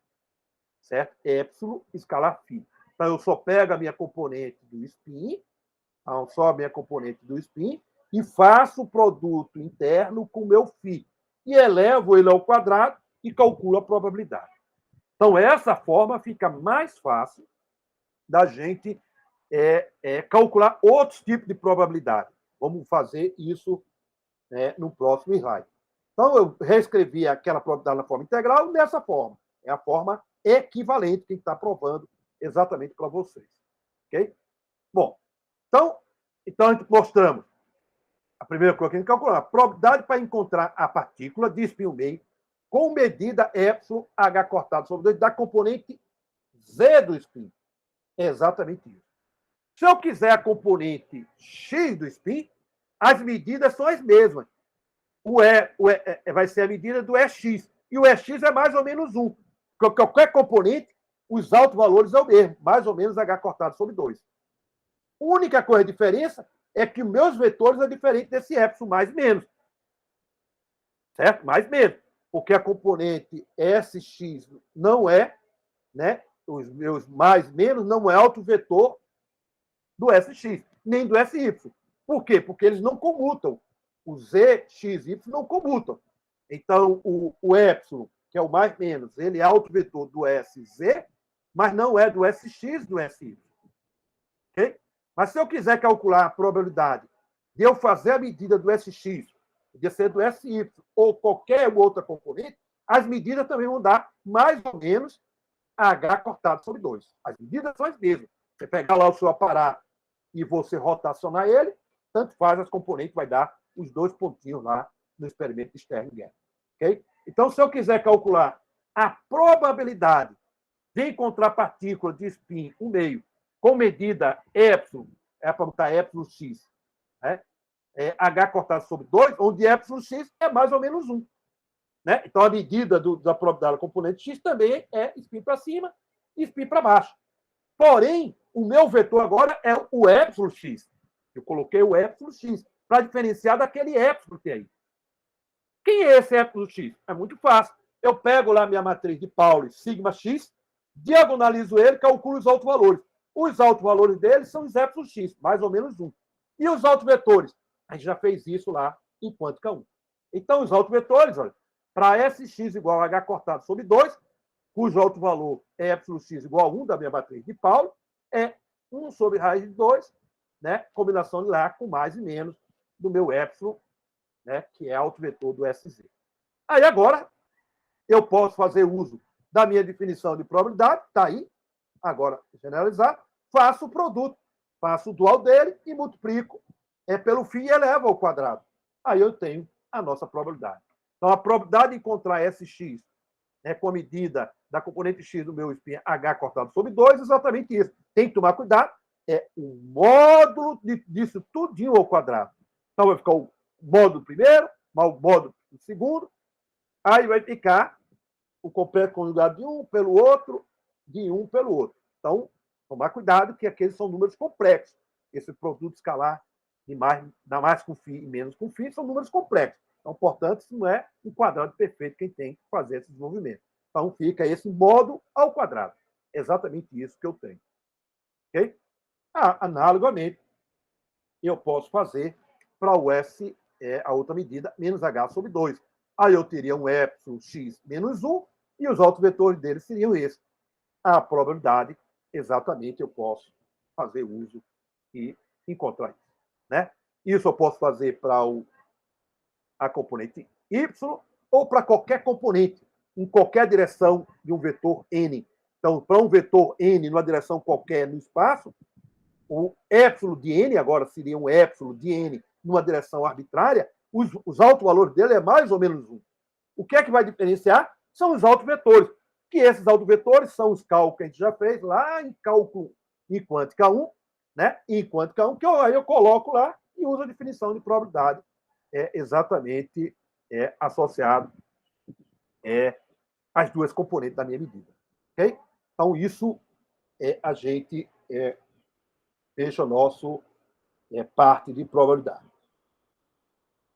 [SPEAKER 1] Certo? Epsilon escalar φ. Então, eu só pego a minha componente do spin, então, só a minha componente do spin, e faço o produto interno com o meu φ. E elevo ele ao quadrado e calculo a probabilidade. Então, essa forma fica mais fácil da gente calcular outros tipos de probabilidade. Vamos fazer isso no próximo slide. Então, eu reescrevi aquela probabilidade na forma integral dessa forma. É a forma equivalente que a gente está provando exatamente para vocês. Ok? Bom, então a gente mostramos a primeira coisa que a gente calculou, a probabilidade para encontrar a partícula de spin 1 meio com medida epsilon H cortado sobre 2 da componente Z do spin. É exatamente isso. Se eu quiser a componente X do spin, as medidas são as mesmas. Vai ser a medida do EX. E o EX é mais ou menos 1. Qualquer componente, os altos valores é o mesmo, mais ou menos H cortado sobre 2. A única coisa, a diferença, é que os meus vetores é diferente desse epsilon, mais menos. Certo? Mais menos. porque a componente SX não é, né, os meus mais, menos, não é autovetor do SX, nem do SY. Por quê? Porque eles não comutam. O Z, X, Y não comutam. Então, o epsilon, que é o mais menos, ele é autovetor do SZ, mas não é do SX, do SY. Okay? Mas se eu quiser calcular a probabilidade de eu fazer a medida do SX, de ser do SY, ou qualquer outra componente, as medidas também vão dar mais ou menos H cortado sobre 2. As medidas são as mesmas. Você pegar lá o seu aparato e você rotacionar ele, tanto faz, as componentes vai dar os 2 pontinhos lá no experimento de Stern-Gerlach. Okay? Então, se eu quiser calcular a probabilidade de encontrar partícula de spin 1,5 com medida epsilon, é para botar epsilon x, né? H cortado sobre 2, onde epsilon x é mais ou menos 1. Né? Então, a medida da probabilidade da componente x também é spin para cima e spin para baixo. Porém, o meu vetor agora é o epsilon x. Eu coloquei o epsilon x para diferenciar daquele epsilon que tem aí. Quem é esse epsilon x? É muito fácil. Eu pego lá minha matriz de Pauli, sigma x, diagonalizo ele, calculo os autovalores. Os autovalores dele são os epsilon x, mais ou menos 1. E os autovetores? A gente já fez isso lá em quântica 1. Então, os autovetores, olha, para Sx igual a H cortado sobre 2, cujo autovalor é epsilon x igual a 1 da minha matriz de Pauli, é 1 sobre raiz de 2, né? Combinação de lá com mais e menos do meu epsilon, né? Que é autovetor do Sz. Aí agora eu posso fazer uso da minha definição de probabilidade, está aí, agora generalizar, faço o produto, faço o dual dele e multiplico pelo φ e elevo ao quadrado. Aí eu tenho a nossa probabilidade. Então, a probabilidade de encontrar Sx, né, com a medida da componente x do meu spin H cortado sobre 2, é exatamente isso. Tem que tomar cuidado, é o módulo disso tudinho ao quadrado. Então, vai ficar o módulo primeiro, mais o módulo segundo, aí vai ficar o completo conjugado de um pelo outro, de um pelo outro. Então, tomar cuidado que aqueles são números complexos. Esse produto escalar de dá mais com φ e menos com φ são números complexos. Então, portanto, isso não é um quadrado perfeito quem tem que fazer esse desenvolvimento. Então, fica esse módulo ao quadrado. Exatamente isso que eu tenho. Ok? Analogamente, eu posso fazer para o S, a outra medida, menos H sobre 2. Aí eu teria um epsilon x menos 1 e os autovetores dele seriam esses. A probabilidade, exatamente, eu posso fazer uso e encontrar isso. Né? Isso eu posso fazer para a componente y ou para qualquer componente, em qualquer direção de um vetor n. Então, para um vetor n numa direção qualquer no espaço, o epsilon de n agora seria um epsilon de n numa direção arbitrária, os autovalores dele é mais ou menos 1. O que é que vai diferenciar? São os autovetores. Que esses autovetores são os cálculos que a gente já fez lá em cálculo em quântica 1, né? Em quântica 1, que aí eu coloco lá e uso a definição de probabilidade exatamente associado às duas componentes da minha medida. Ok? Então, isso a gente fecha o nosso parte de probabilidade.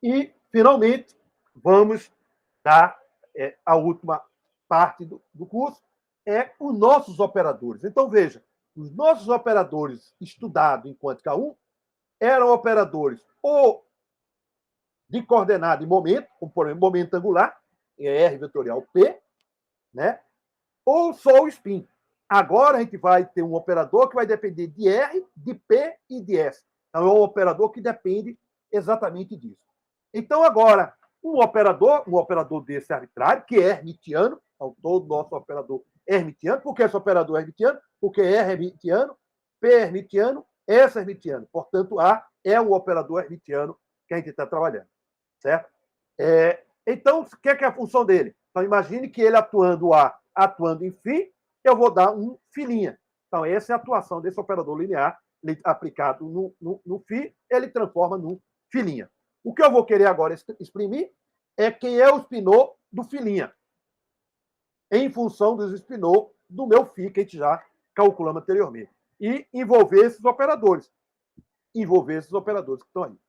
[SPEAKER 1] E, finalmente, vamos dar a última parte do curso, os nossos operadores. Então, veja, os nossos operadores estudados em quântica 1 eram operadores ou de coordenada e momento, como, por exemplo, momento angular, R vetorial P, né? Ou só o spin. Agora a gente vai ter um operador que vai depender de R, de P e de S. Então, é um operador que depende exatamente disso. Então, agora, um operador desse arbitrário, que é hermitiano, então, todo nosso operador é hermitiano. Por que esse operador é hermitiano? Porque R é hermitiano, P é hermitiano, S é hermitiano. Portanto, A é o operador hermitiano que a gente está trabalhando. Certo? Então, o que é a função dele? Então, imagine que ele atuando em φ, eu vou dar um φ'. Então, essa é a atuação desse operador linear aplicado no φ, ele transforma num φ'. O que eu vou querer agora exprimir é quem é o spinô do φ', em função dos spinô do meu φ, que a gente já calculamos anteriormente. E envolver esses operadores. Envolver esses operadores que estão aí.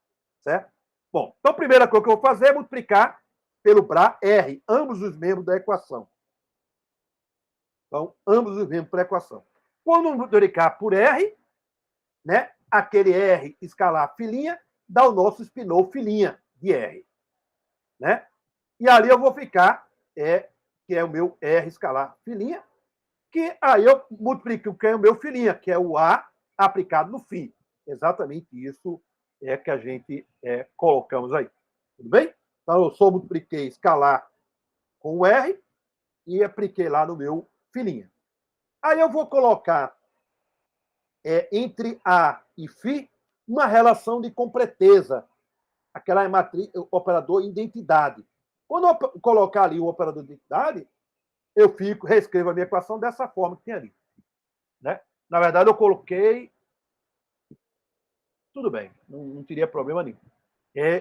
[SPEAKER 1] Certo? Bom, então a primeira coisa que eu vou fazer é multiplicar pelo Bra R, ambos os membros da equação. Então, ambos os membros para a equação. Quando multiplicar por R, né, aquele R escalar filinha, dá o nosso spinor filinha de R. Né? E ali eu vou ficar, que é o meu R escalar filinha, que aí eu multiplico o que é o meu filinha, que é o A aplicado no φ. Exatamente isso é que a gente colocamos aí. Tudo bem? Então, eu só multipliquei escalar com o R e apliquei lá no meu filinha. Aí eu vou colocar entre A e φ uma relação de completeza. Aquela matriz, o operador identidade. Quando eu colocar ali o operador identidade, eu reescrevo a minha equação dessa forma que tem ali. Né? Na verdade, eu coloquei... Tudo bem, não teria problema nenhum.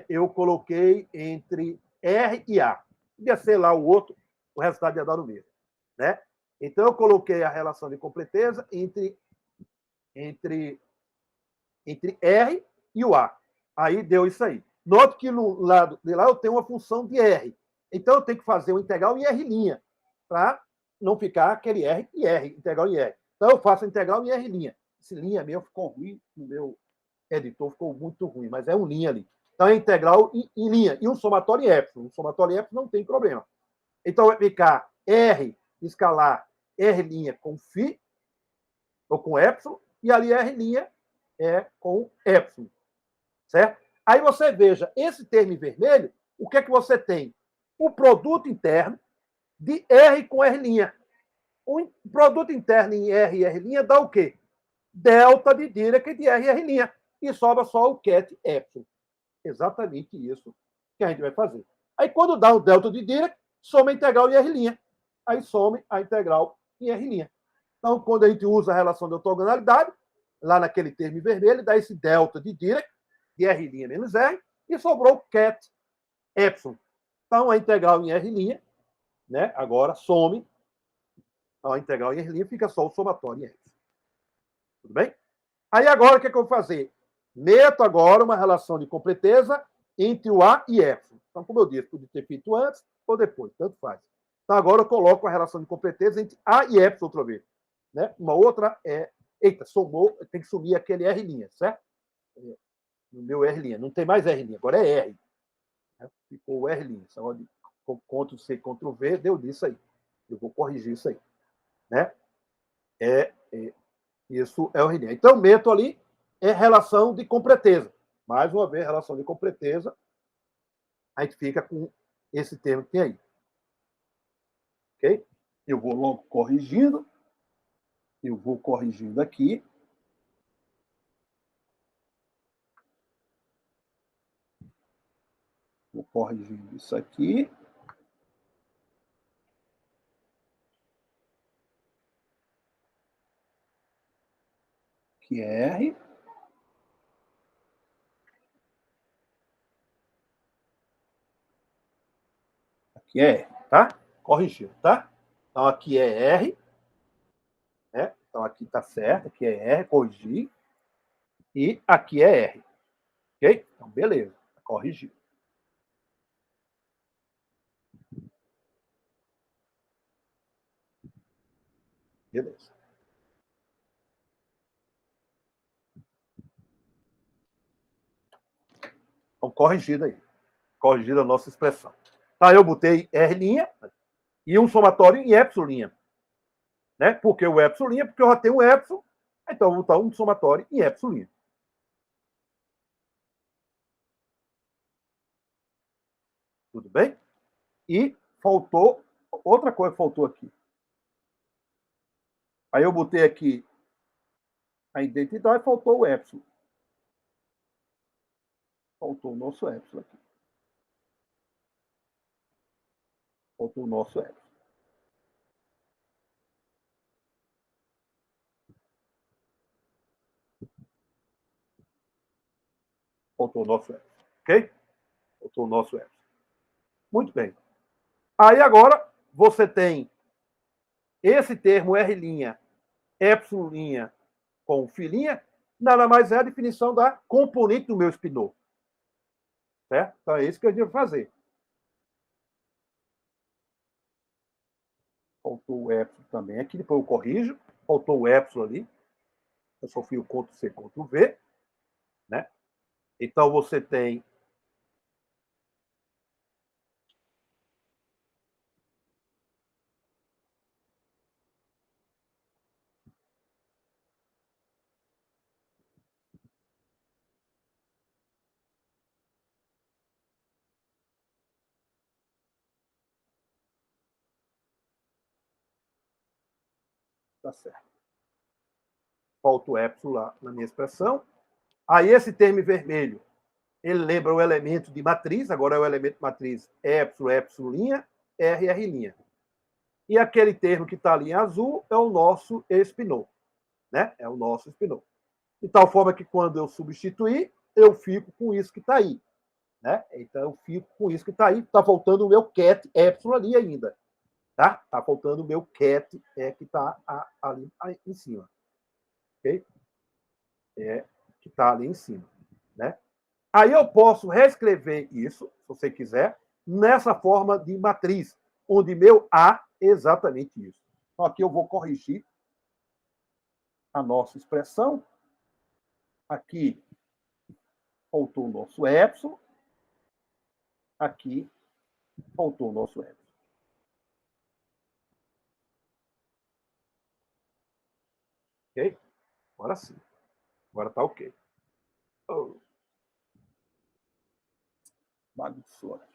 [SPEAKER 1] Eu coloquei entre R e A. Podia ser lá o outro, o resultado ia dar o mesmo. Né? Então, eu coloquei a relação de completeza entre R e o A. Aí deu isso aí. Note que no lado de lá eu tenho uma função de R. Então, eu tenho que fazer o integral em R', para não ficar aquele R e R, integral em R. Então, eu faço a integral em R'. Esse linha meu ficou ruim, no meu editor ficou muito ruim, mas é um linha ali. Então, é integral em linha. E um somatório em epsilon. Um somatório em epsilon não tem problema. Então, vai ficar R escalar R' com φ, ou com epsilon, e ali R' com epsilon. Certo? Aí você veja, esse termo em vermelho, o que é que você tem? O produto interno de R com R'. O produto interno em R e R' dá o quê? Delta de Dirac de R e R'. E sobra só o ket epsilon. Exatamente isso que a gente vai fazer. Aí, quando dá o delta de Dirac, soma a integral em R'. Aí, some a integral em R'. Então, quando a gente usa a relação de ortogonalidade, lá naquele termo em vermelho, dá esse delta de Dirac, de R' menos R, e sobrou o ket epsilon. Então, a integral em R', né, agora some. A integral em R' fica só o somatório em epsilon. Tudo bem? Aí, agora, o que é que eu vou fazer? Meto agora uma relação de completeza entre o A e epsilon. Então, como eu disse, podia ter feito antes ou depois, tanto faz. Então, agora eu coloco a relação de completeza entre A e epsilon outra vez. Né? Uma outra eita, somou, tem que sumir aquele R', certo? No meu R'. Não tem mais R', agora é R. Ficou o R'. Só de Ctrl+C, Ctrl+V, deu disso aí. Eu vou corrigir isso aí. Né? Isso é o R'. Então, meto ali relação de completeza. Mais uma vez, relação de completeza. A gente fica com esse termo que tem aí. Ok? Eu vou logo corrigindo. Eu vou corrigindo aqui. Vou corrigindo isso aqui. Que é R. Aqui é R, tá? Corrigiu, tá? Então, aqui é R. Né? Então, aqui tá certo. Aqui é R, corrigi. E aqui é R. Ok? Então, beleza. Corrigiu. Beleza. Então, corrigido aí. Corrigida a nossa expressão. Tá, eu botei R' e um somatório em epsilon'. Né? Por que o epsilon'? Porque eu já tenho epsilon, então eu vou botar um somatório em epsilon'. Tudo bem? E faltou, outra coisa que faltou aqui. Aí eu botei aqui a identidade, faltou o epsilon. Faltou o nosso epsilon aqui. Faltou o nosso epsilon. Faltou o nosso epsilon. Ok? Faltou o nosso epsilon. Muito bem. Aí agora você tem esse termo R', epsilon' com φ', nada mais é a definição da componente do meu spinor. Certo? Então é isso que a gente vai fazer. Faltou o epsilon também aqui, depois eu corrijo. Faltou o epsilon ali. Eu só fui o Ctrl+C, Ctrl+V. Né? Então, você tem tá certo. Falta o epsilon lá na minha expressão. Aí, esse termo em vermelho, ele lembra o elemento de matriz, agora é o elemento de matriz epsilon, epsilon', r, r'. E aquele termo que está ali em azul é o nosso espinô, né? É o nosso espinô. De tal forma que quando eu substituir, eu fico com isso que está aí. Né? Então, eu fico com isso que está aí. Está faltando o meu cat epsilon ali ainda. Tá? Está faltando o meu cat que está ali em cima. Ok? Que está ali em cima. Né? Aí eu posso reescrever isso, se você quiser, nessa forma de matriz, onde meu A é exatamente isso. Então, aqui eu vou corrigir a nossa expressão. Aqui faltou o nosso epsilon. Aqui faltou o nosso epsilon. Ok? Agora sim. Agora está ok. Oh. Bagunçou aqui.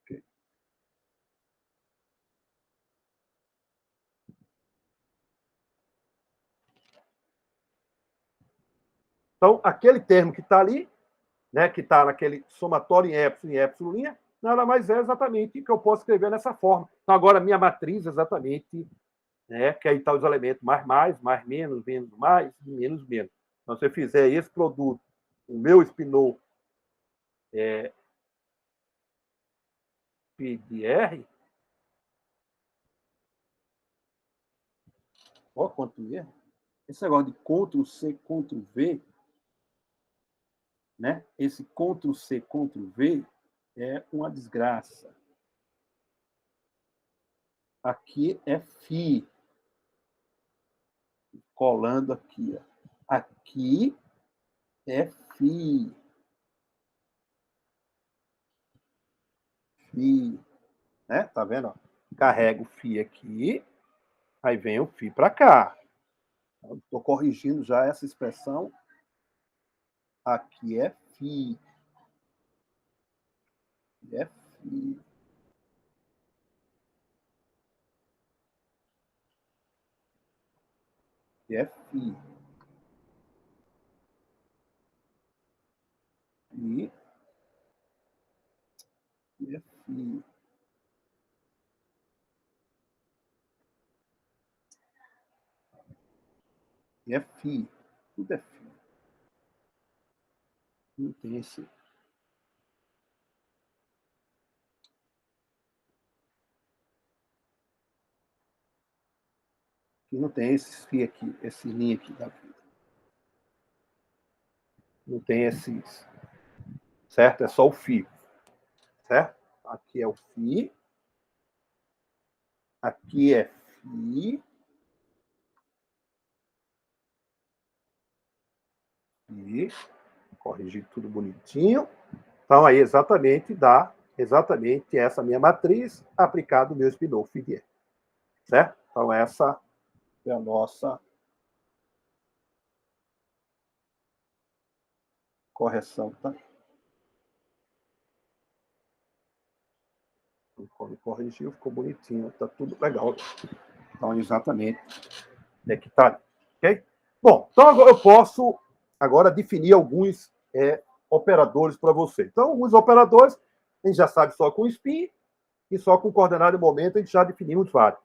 [SPEAKER 1] Okay. Então, aquele termo que está ali, né, que está naquele somatório em epsilon e epsilon', nada mais é exatamente que eu posso escrever nessa forma. Então, agora, minha matriz exatamente, né, que aí está os elementos mais, menos, mais, menos. Então, se eu fizer esse produto, o meu espinô P de R, ó, quanto erro. Esse negócio de Ctrl+C, Ctrl+V, né? Esse Ctrl+C, Ctrl+V é uma desgraça. Aqui é Φ. Colando aqui. Ó. Aqui é Φ. Φ. Né? Tá vendo? Ó? Carrego o Φ aqui, aí vem o Φ para cá. Estou corrigindo já essa expressão. Aqui é Φ. É Φ. É Φ. E é Φ. E é Φ. Tudo é Φ. Não tem esse. Aqui não tem esse Φ aqui, esse linha aqui da vida. Não tem esses. Certo? É só o Φ. Certo? Aqui é o Φ. Aqui é Φ. E corrigir tudo bonitinho. Então, aí exatamente dá exatamente essa minha matriz aplicada no meu espinô Figueiredo. Certo? Então, essa é a nossa correção. Tá? Quando corrigiu, ficou bonitinho. Está tudo legal. Então, exatamente é que está. Ok? Bom, então agora eu posso agora definir alguns operadores para você. Então, alguns operadores a gente já sabe só com spin e só com coordenada e momento a gente já definimos vários.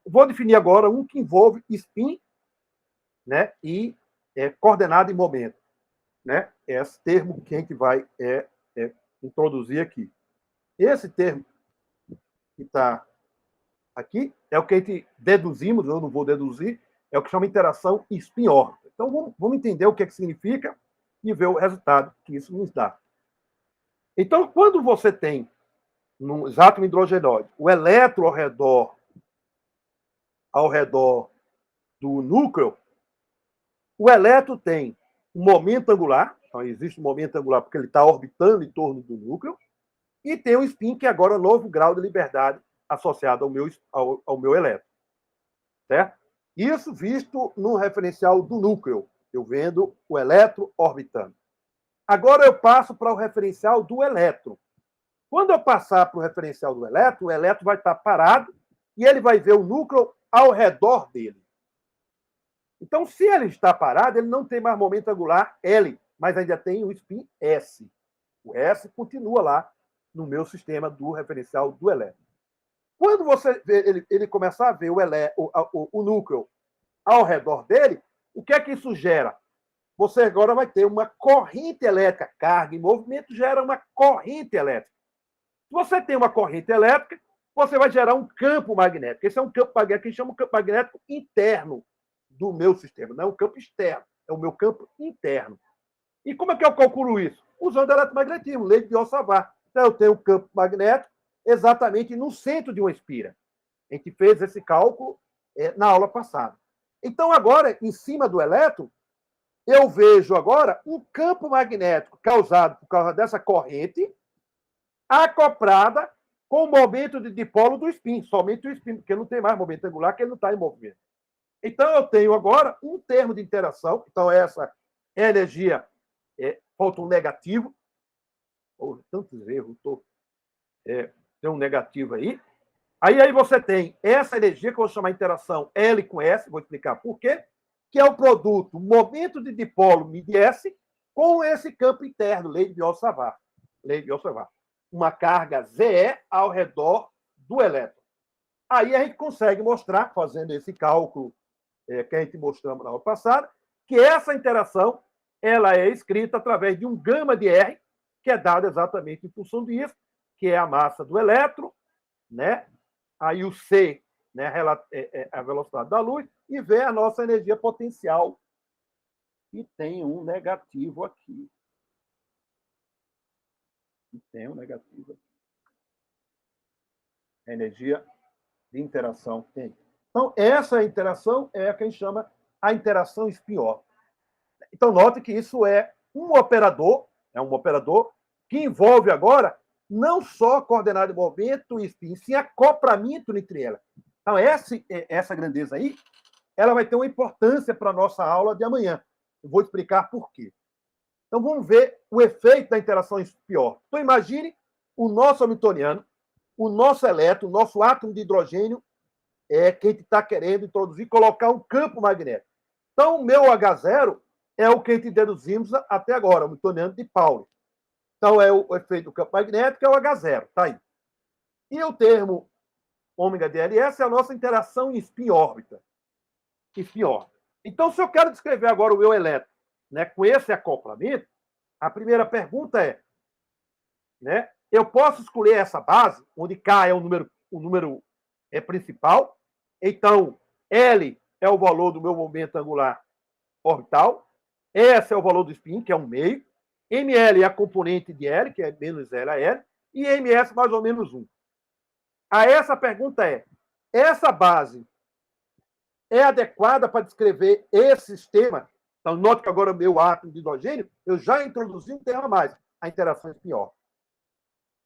[SPEAKER 1] Eu vou definir agora um que envolve spin, né, e coordenada e momento. Né? É esse termo que a gente vai introduzir aqui. Esse termo que está aqui, é o que a gente deduzimos, eu não vou deduzir, é o que chama interação spin-órbita. Então, vamos entender o que significa e ver o resultado que isso nos dá. Então, quando você tem, no átomo hidrogenóide, o elétron ao redor do núcleo, o elétron tem um momento angular, então existe um momento angular porque ele está orbitando em torno do núcleo, e tem o spin, que agora é o novo grau de liberdade associado ao meu elétron. Certo? Isso visto no referencial do núcleo, eu vendo o elétron orbitando. Agora eu passo para o referencial do elétron. Quando eu passar para o referencial do elétron, o elétron vai estar parado e ele vai ver o núcleo ao redor dele. Então, se ele está parado, ele não tem mais momento angular L, mas ainda tem o spin S. O S continua lá no meu sistema do referencial do elétron. Quando você vê, ele começar a ver o núcleo ao redor dele, o que é que isso gera? Você agora vai ter uma corrente elétrica. Carga e movimento gera uma corrente elétrica. Se você tem uma corrente elétrica, você vai gerar um campo magnético. Esse é um campo magnético que a gente chama de campo magnético interno do meu sistema. Não é um campo externo, é o meu campo interno. E como é que eu calculo isso? Usando eletromagnetismo, lei de Biot-Savart. Então, eu tenho um campo magnético exatamente no centro de uma espira. A gente fez esse cálculo na aula passada. Então, agora, em cima do elétron, eu vejo agora um campo magnético causado por causa dessa corrente acoplada com o momento de dipolo do spin, somente o spin, porque não tem mais momento angular, porque ele não está em movimento. Então, eu tenho agora um termo de interação. Então, essa é a energia fóton negativo. Oh, tantos erros, tem um negativo aí. Aí você tem essa energia que eu vou chamar de interação L com S, vou explicar por quê, que é o produto momento de dipolo μs com esse campo interno, lei de Biot-Savart. Lei de Biot-Savart. Uma carga ZE ao redor do elétron. Aí a gente consegue mostrar, fazendo esse cálculo que a gente mostramos na aula passada, que essa interação ela é escrita através de um gama de R, que é dado exatamente em função disso, que é a massa do elétron, né? Aí o C, né, a velocidade da luz, e V a nossa energia potencial. E tem um negativo aqui. Tem um negativo aqui. A energia de interação tem. Então, essa interação é a que a gente chama a interação spin-órbita. Então, note que isso é um operador que envolve agora não só coordenada de movimento e spin, sim acoplamento entre elas. Então, essa grandeza aí, ela vai ter uma importância para a nossa aula de amanhã. Eu vou explicar por quê. Então, vamos ver o efeito da interação spin-órbita. Então, imagine o nosso hamiltoniano, o nosso elétron, o nosso átomo de hidrogênio, que a gente está querendo introduzir, colocar um campo magnético. Então, o meu H0 é o que a gente deduzimos até agora, o hamiltoniano de Pauli. Então, é o efeito do campo magnético, é o H0, tá aí. E o termo ômega DLS é a nossa interação em spin-órbita. Então, se eu quero descrever agora o meu elétron, né, com esse acoplamento, a primeira pergunta é, né, eu posso escolher essa base, onde K é o número principal, então L é o valor do meu momento angular orbital, S é o valor do spin, que é 1/2, ML é a componente de L, que é menos L a L, e MS mais ou menos 1. Aí essa pergunta é, essa base é adequada para descrever esse sistema? Então, note que agora o meu átomo de hidrogênio, eu já introduzi um termo a mais, a interação spin-órbita.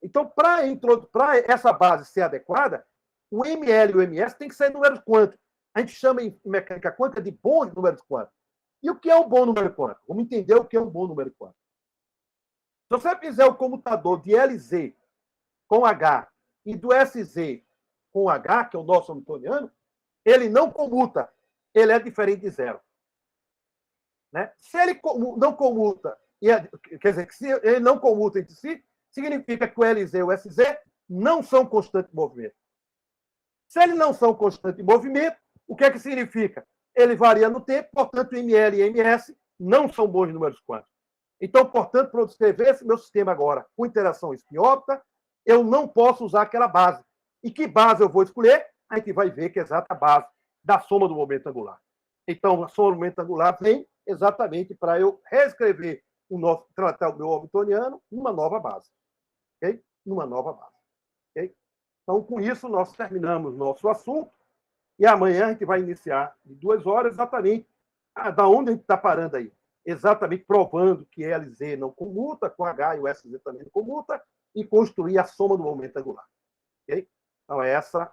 [SPEAKER 1] Então, para essa base ser adequada, o ML e o MS tem que ser números quânticos. A gente chama em mecânica quântica de bons números quânticos. E o que é um bom número quântico? Vamos entender o que é um bom número quântico. Se você fizer o comutador de LZ com H e do SZ com H, que é o nosso hamiltoniano, ele não comuta, ele é diferente de zero. Né? Se ele não comuta, quer dizer, se ele não comuta entre si, significa que o LZ e o SZ não são constantes de movimento. Se eles não são constantes de movimento, o que é que significa? Ele varia no tempo, portanto, ML e MS não são bons números quânticos. Então, portanto, para eu descrever esse meu sistema agora com interação spin-órbita, eu não posso usar aquela base. E que base eu vou escolher? a gente vai ver que é exata a base da soma do momento angular. Então, a soma do momento angular vem exatamente para eu reescrever tratar o meu hamiltoniano numa nova base. Okay? Numa nova base. Okay? Então, com isso, nós terminamos nosso assunto e amanhã a gente vai iniciar de 2 horas exatamente da onde a gente está parando aí. Exatamente provando que LZ não comuta, com H e o SZ também não comuta, e construir a soma do momento angular. Okay? Então, essa